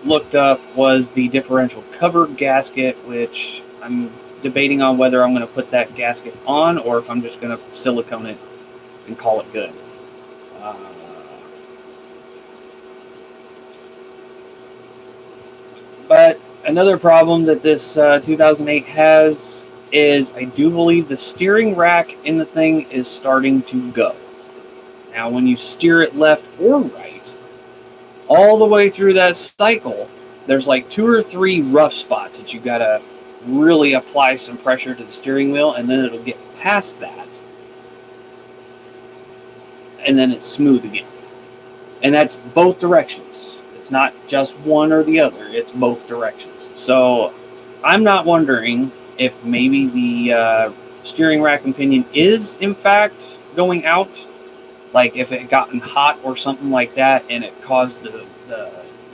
looked up was the differential cover gasket, which I'm debating on whether I'm going to put that gasket on or if I'm just going to silicone it and call it good. But another problem that this 2008 has is I do believe the steering rack in the thing is starting to go. Now, when you steer it left or right, all the way through that cycle, there's like 2 or 3 rough spots that you gotta really apply some pressure to the steering wheel, and then it'll get past that, and then it's smooth again. And that's both directions. It's not just one or the other, it's both directions. So I'm not wondering if maybe the steering rack and pinion is in fact going out, like if it gotten hot or something like that and it caused the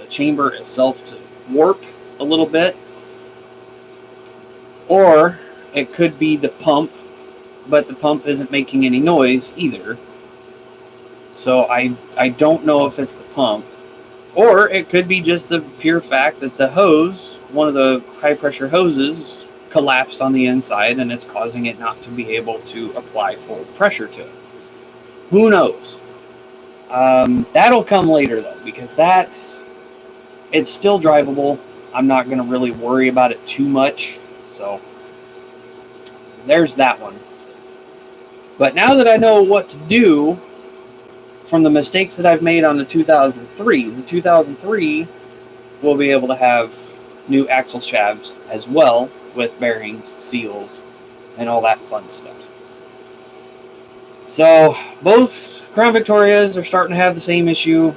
chamber itself to warp a little bit. Or it could be the pump, but the pump isn't making any noise either. So I don't know if it's the pump. Or it could be just the pure fact that the hose, one of the high pressure hoses, collapsed on the inside and it's causing it not to be able to apply full pressure to it. Who knows? That'll come later though, because it's still drivable. I'm not going to really worry about it too much. So there's that one. But now that I know what to do from the mistakes that I've made on the 2003 will be able to have new axle shafts as well with bearings, seals, and all that fun stuff. So both Crown Victorias are starting to have the same issue.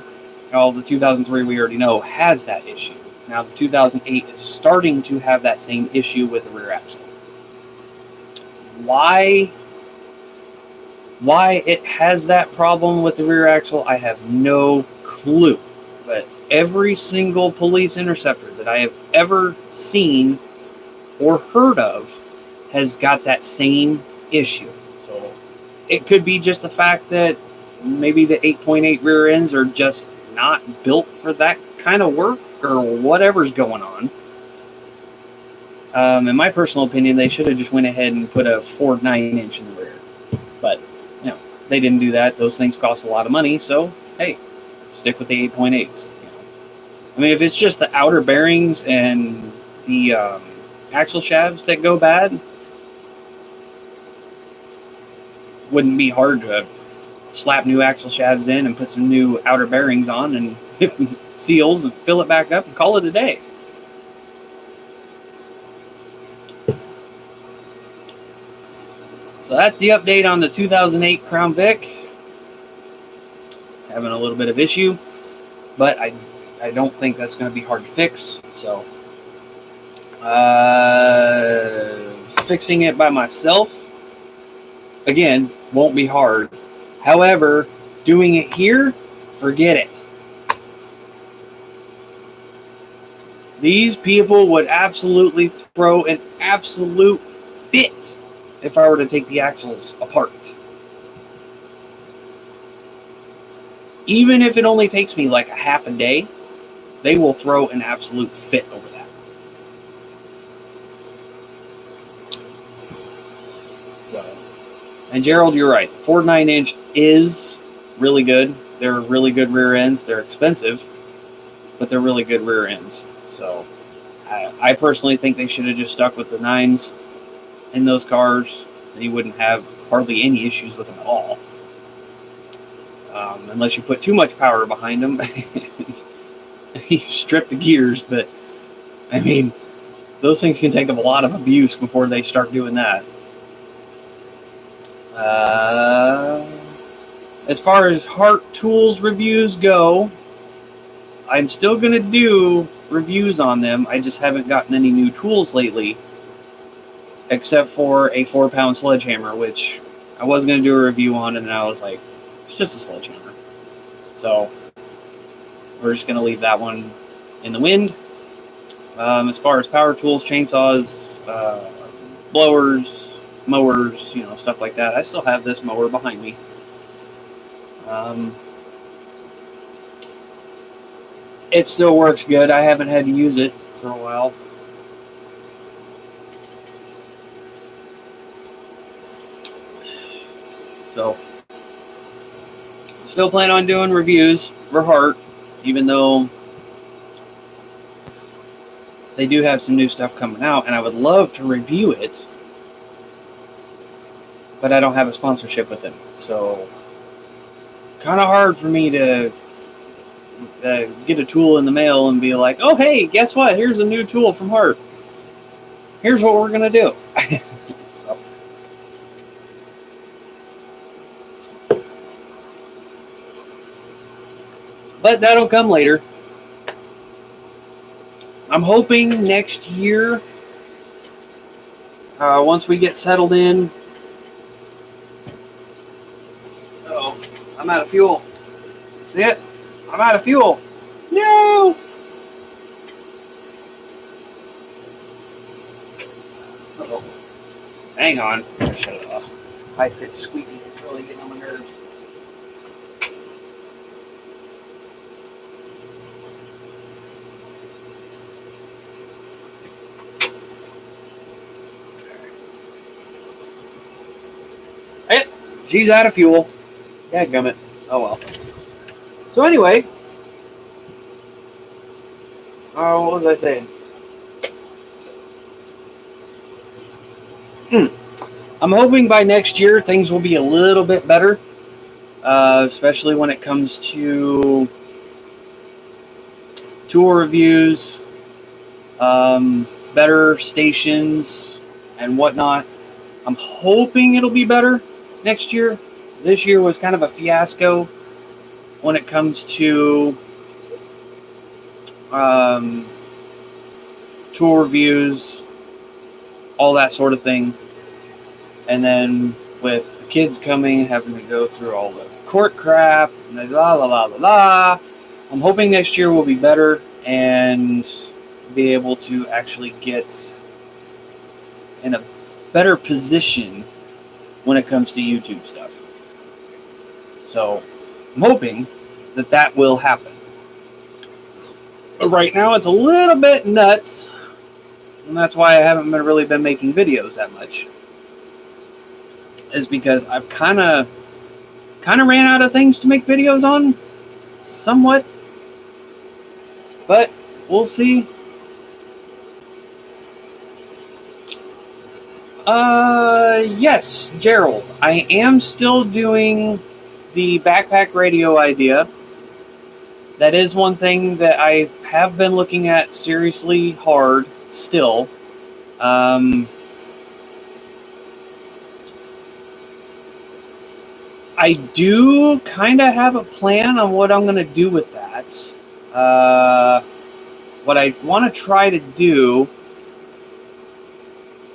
Well, the 2003 we already know has that issue. Now the 2008 is starting to have that same issue with the rear axle. Why it has that problem with the rear axle, I have no clue. But every single police interceptor that I have ever seen or heard of has got that same issue. So it could be just the fact that maybe the 8.8 rear ends are just not built for that kind of work or whatever's going on. In my personal opinion, they should have just went ahead and put a Ford 9-inch in the rear. But, you know, they didn't do that. Those things cost a lot of money. So, hey, stick with the 8.8s. I mean, if it's just the outer bearings and the axle shafts that go bad, wouldn't be hard to slap new axle shafts in and put some new outer bearings on and seals and fill it back up and call it a day. So that's the update on the 2008 Crown Vic. It's having a little bit of issue, but I don't think that's going to be hard to fix. So fixing it by myself, again, won't be hard. However, doing it here, forget it. These people would absolutely throw an absolute fit if I were to take the axles apart. Even if it only takes me like a half a day, they will throw an absolute fit over that. So, and Gerald, you're right. The Ford 9-inch is really good. They're really good rear ends. They're expensive, but they're really good rear ends. So, I personally think they should have just stuck with the 9s in those cars, and you wouldn't have hardly any issues with them at all. Unless you put too much power behind them. You strip the gears, but I mean, those things can take up a lot of abuse before they start doing that. As far as Hart Tools reviews go, I'm still going to do reviews on them. I just haven't gotten any new tools lately, except for a 4-pound sledgehammer, which I was going to do a review on, and then I was like, it's just a sledgehammer. So we're just going to leave that one in the wind. As far as power tools, chainsaws, blowers, mowers, stuff like that. I still have this mower behind me. It still works good. I haven't had to use it for a while. So, still plan on doing reviews for Hart, even though they do have some new stuff coming out, and I would love to review it, but I don't have a sponsorship with them, so kind of hard for me to get a tool in the mail and be like, oh, hey, guess what? Here's a new tool from Hart. Here's what we're going to do. So. But that'll come later. I'm hoping next year, once we get settled in. Oh, I'm out of fuel. See it? I'm out of fuel. No! Uh-oh. Hang on. Shut it off. High pitch squeaking. It's really getting on my nerves. Hey, she's out of fuel. Dadgummit. Oh well. So anyway, what was I saying? I'm hoping by next year things will be a little bit better, especially when it comes to tool reviews, better stations, and whatnot. I'm hoping it'll be better next year. This year was kind of a fiasco when it comes to tool reviews, all that sort of thing. And then with the kids coming, having to go through all the court crap, and la la la la la. I'm hoping next year will be better and be able to actually get in a better position when it comes to YouTube stuff. So I'm hoping that will happen. But right now it's a little bit nuts, and that's why I haven't really been making videos that much. Is because I've kind of ran out of things to make videos on, somewhat. But we'll see. Yes, Gerald. I am still doing the backpack radio idea. That is one thing that I have been looking at seriously hard still. I do kind of have a plan on what I'm going to do with that. What I want to try to do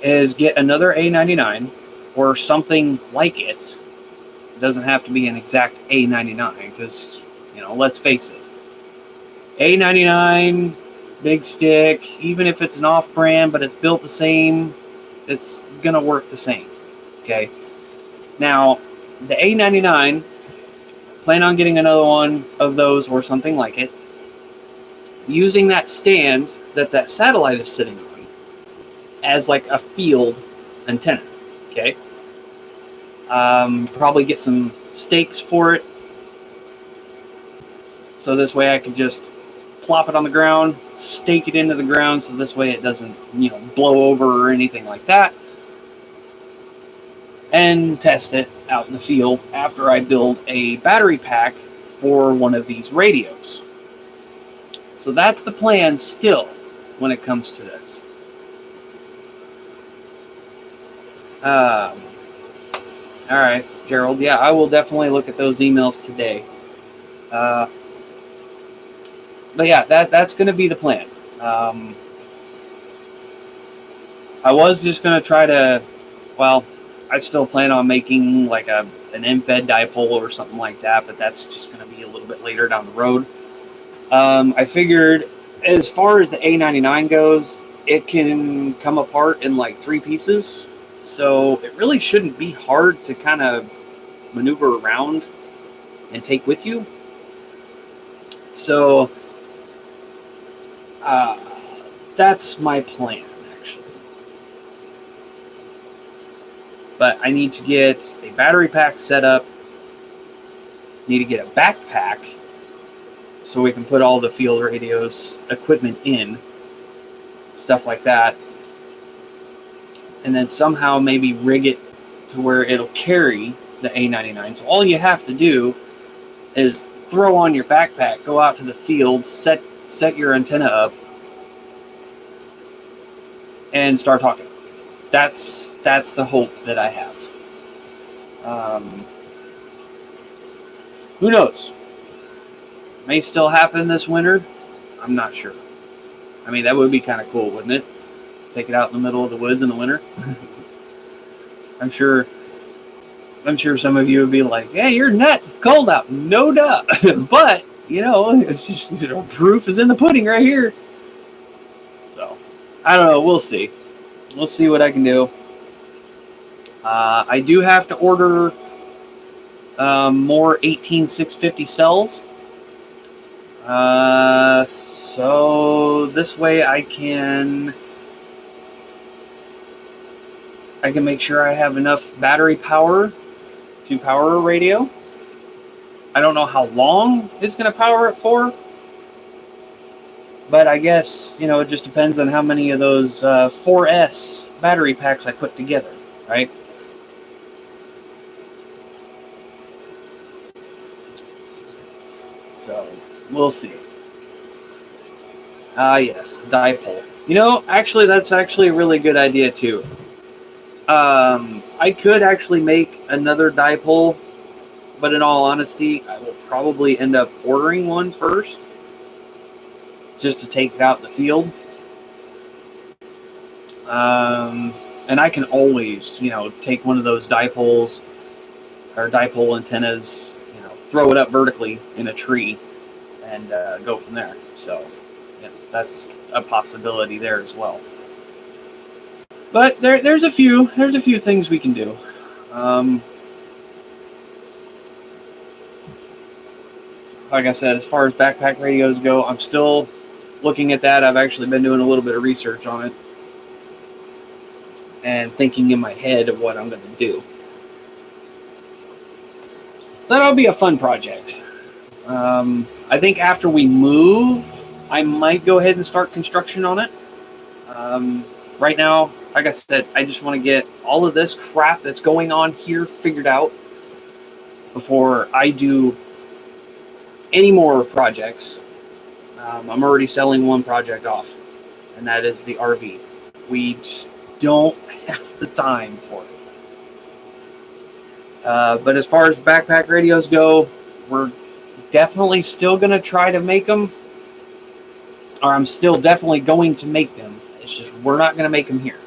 is get another A99 or something like it. It doesn't have to be an exact A99 because, let's face it. A99, big stick, even if it's an off-brand but it's built the same, it's going to work the same. Okay? Now, the A99, plan on getting another one of those or something like it, using that stand that satellite is sitting on as like a field antenna. Okay? Probably get some stakes for it. So this way I could just plop it on the ground, stake it into the ground, so this way it doesn't, blow over or anything like that. And test it out in the field after I build a battery pack for one of these radios. So that's the plan still when it comes to this. All right, Gerald. Yeah, I will definitely look at those emails today. But yeah, that's going to be the plan. I was just going to try to, I still plan on making like an M-Fed dipole or something like that, but that's just going to be a little bit later down the road. I figured as far as the A99 goes, it can come apart in like 3 pieces. So it really shouldn't be hard to kind of maneuver around and take with you. So that's my plan, actually. But I need to get a battery pack set up. Need to get a backpack so we can put all the field radios equipment in, stuff like that. And then somehow maybe rig it to where it'll carry the A99. So all you have to do is throw on your backpack, go out to the field, set your antenna up, and start talking. That's the hope that I have. Who knows? May still happen this winter. I'm not sure. I mean, that would be kind of cool, wouldn't it? Take it out in the middle of the woods in the winter. I'm sure some of you would be like, "Yeah, you're nuts. It's cold out." No duh. But, it's just, proof is in the pudding right here. So, I don't know. We'll see. We'll see what I can do. I do have to order more 18650 cells. So this way I can make sure I have enough battery power to power a radio. I don't know how long it's going to power it for, but I guess, it just depends on how many of those 4S battery packs I put together, right? So, we'll see. Yes, dipole. Actually, that's actually a really good idea, too. I could actually make another dipole, but in all honesty, I will probably end up ordering one first, just to take it out in the field. And I can always, take one of those dipoles or dipole antennas, throw it up vertically in a tree and go from there. So, that's a possibility there as well. But there's a few things we can do. Like I said, as far as backpack radios go, I'm still looking at that. I've actually been doing a little bit of research on it and thinking in my head of what I'm going to do. So that'll be a fun project. I think after we move, I might go ahead and start construction on it. Right now, like I said, I just want to get all of this crap that's going on here figured out before I do any more projects. I'm already selling one project off, and that is the RV. We just don't have the time for it. But as far as backpack radios go, we're definitely still going to try to make them. Or I'm still definitely going to make them. It's just we're not going to make them here.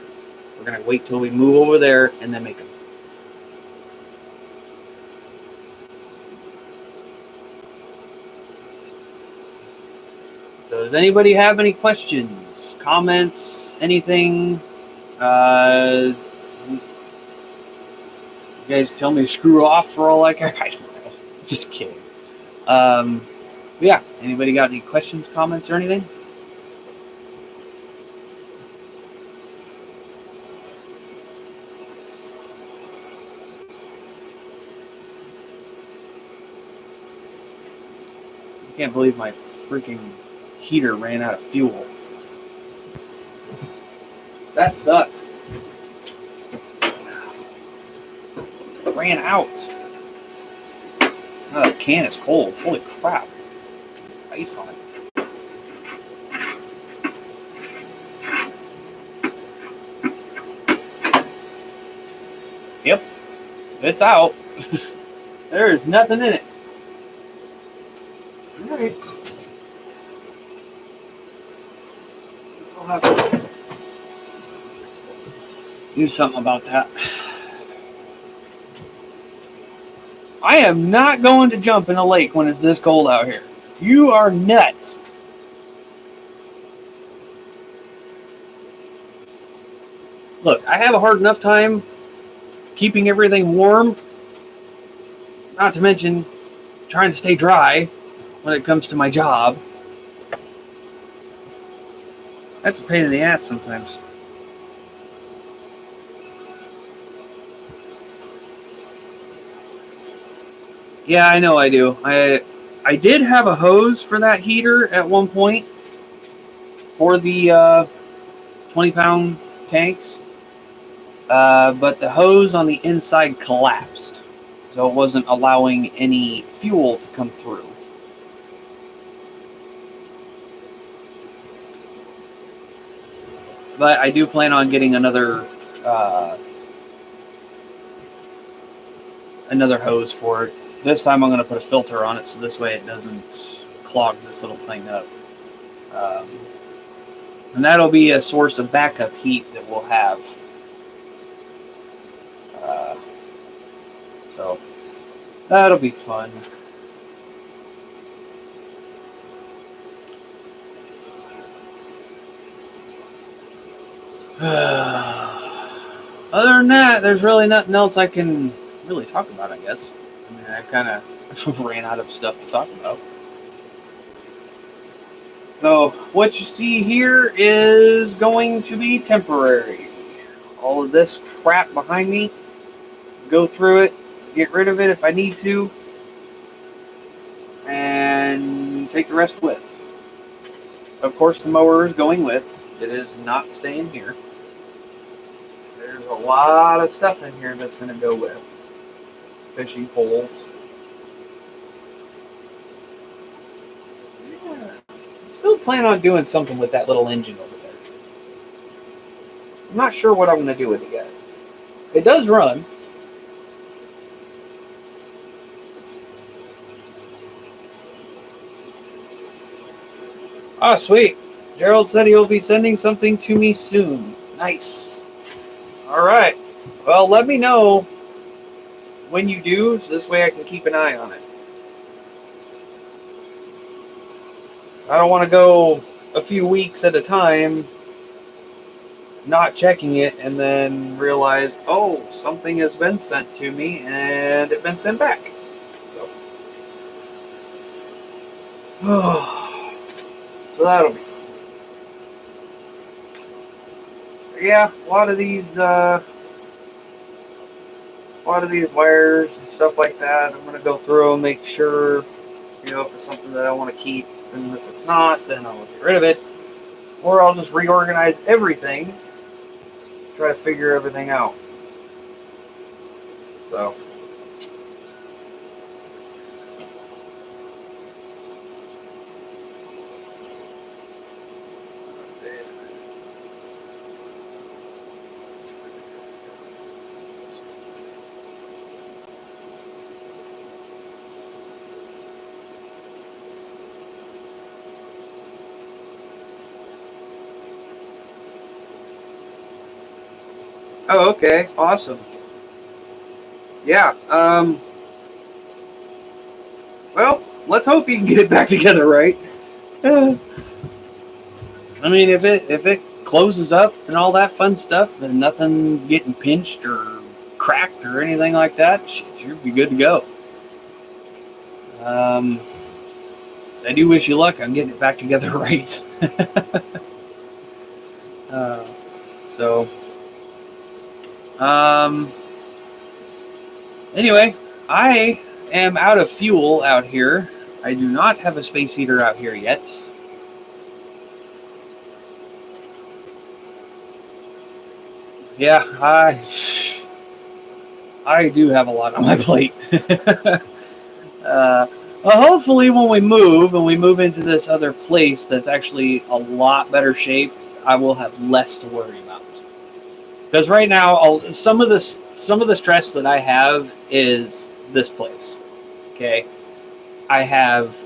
We're going to wait till we move over there and then make them. So does anybody have any questions, comments, anything? You guys tell me to screw off for all I care. I don't know. Just kidding. Yeah. Anybody got any questions, comments, or anything? I can't believe my freaking heater ran out of fuel. That sucks. It ran out. Oh, the can is cold. Holy crap. Ice on it. Yep. It's out. There's nothing in it. Alright. Guess I'll have to do something about that. I am not going to jump in a lake when it's this cold out here. You are nuts. look, I have a hard enough time keeping everything warm, not to mention trying to stay dry when it comes to my job. That's a pain in the ass sometimes. Yeah, I know I do. I did have a hose for that heater at one point for the 20-pound tanks, but the hose on the inside collapsed, so it wasn't allowing any fuel to come through. But I do plan on getting another hose for it. This time I'm going to put a filter on it so this way it doesn't clog this little thing up. And that'll be a source of backup heat that we'll have. So that'll be fun. Other than that, there's really nothing else I can really talk about, I guess. I mean, I kind of ran out of stuff to talk about. So, what you see here is going to be temporary. All of this crap behind me, go through it, get rid of it if I need to, and take the rest with. Of course, the mower is going with. It is not staying here. There's a lot of stuff in here that's going to go with. Fishing poles. Yeah. Still plan on doing something with that little engine over there. I'm not sure what I'm going to do with it yet. It does run. Ah, sweet. Gerald said he'll be sending something to me soon. Nice. All right. Well, let me know when you do, so this way I can keep an eye on it. I don't want to go a few weeks at a time not checking it and then realize, oh, something has been sent to me and it's been sent back. So that'll be fun. Yeah, a lot of these wires and stuff like that, I'm gonna go through and make sure, if it's something that I want to keep, and if it's not, then I'll get rid of it, or I'll just reorganize everything, try to figure everything out. So. Oh, okay. Awesome. Yeah. Well, let's hope you can get it back together, right? I mean, if it closes up and all that fun stuff, and nothing's getting pinched or cracked or anything like that, you'll be good to go. I do wish you luck on getting it back together right. So. Anyway, I am out of fuel out here. I do not have a space heater out here yet. Yeah, I do have a lot on my plate. Well, hopefully when we move into this other place that's actually a lot better shape, I will have less to worry about. Because right now, some of the stress that I have is this place. Okay, I have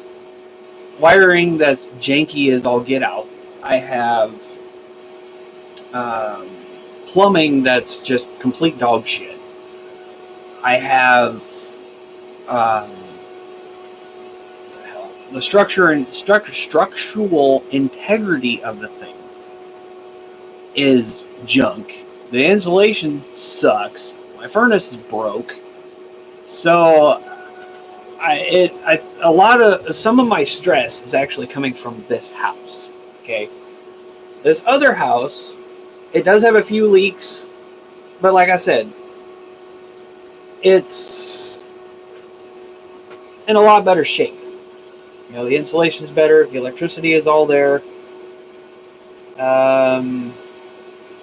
wiring that's janky as all get out. I have plumbing that's just complete dog shit. I have the structure and structural integrity of the thing is junk. The insulation sucks. My furnace is broke. So some of my stress is actually coming from this house. Okay. This other house, it does have a few leaks, but like I said, it's in a lot better shape. You know, the insulation's better, the electricity is all there.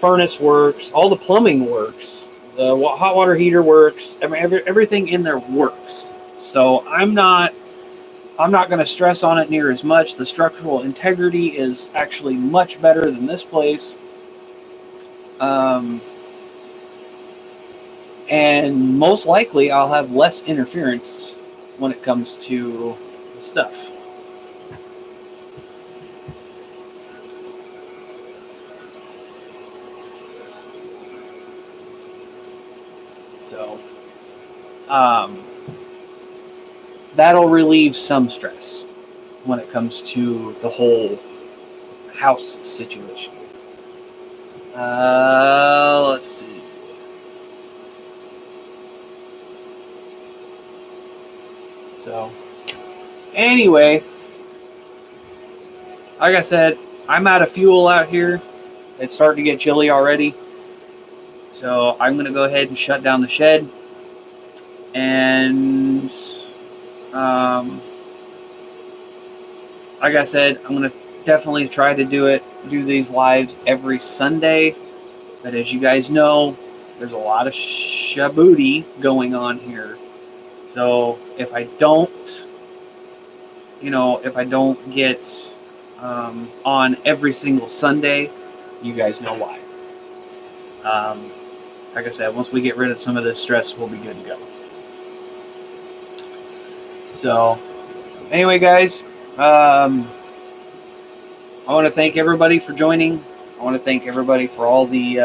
Furnace works, all the plumbing works, the hot water heater works. Everything in there works. So I'm not going to stress on it near as much. The structural integrity is actually much better than this place. And most likely I'll have less interference when it comes to the stuff. So, that'll relieve some stress when it comes to the whole house situation. Let's see. So, anyway, like I said, I'm out of fuel out here. It's starting to get chilly already. So I'm going to go ahead and shut down the shed. And like I said, I'm going to definitely try to do these lives every Sunday. But as you guys know, there's a lot of shabooty going on here. So if I don't get on every single Sunday, you guys know why. Like I said, once we get rid of some of this stress, we'll be good to go. So, anyway, guys, I want to thank everybody for joining. I want to thank everybody for all the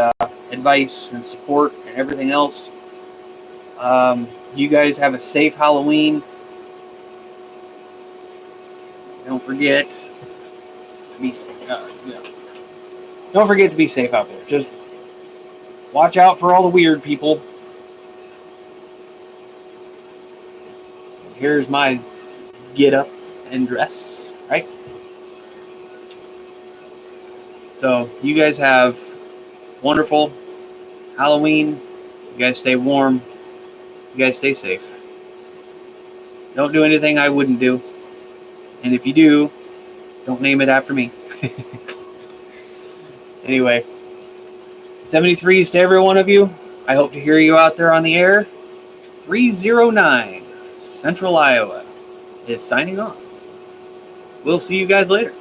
advice and support and everything else. You guys have a safe Halloween. Don't forget to be don't forget to be safe out there. Just watch out for all the weird people. Here's my get up and dress, right? So you guys have wonderful Halloween. You guys stay warm. You guys stay safe. Don't do anything I wouldn't do. And if you do, don't name it after me. Anyway, 73s to every one of you. I hope to hear you out there on the air. 309 Central Iowa is signing off. We'll see you guys later.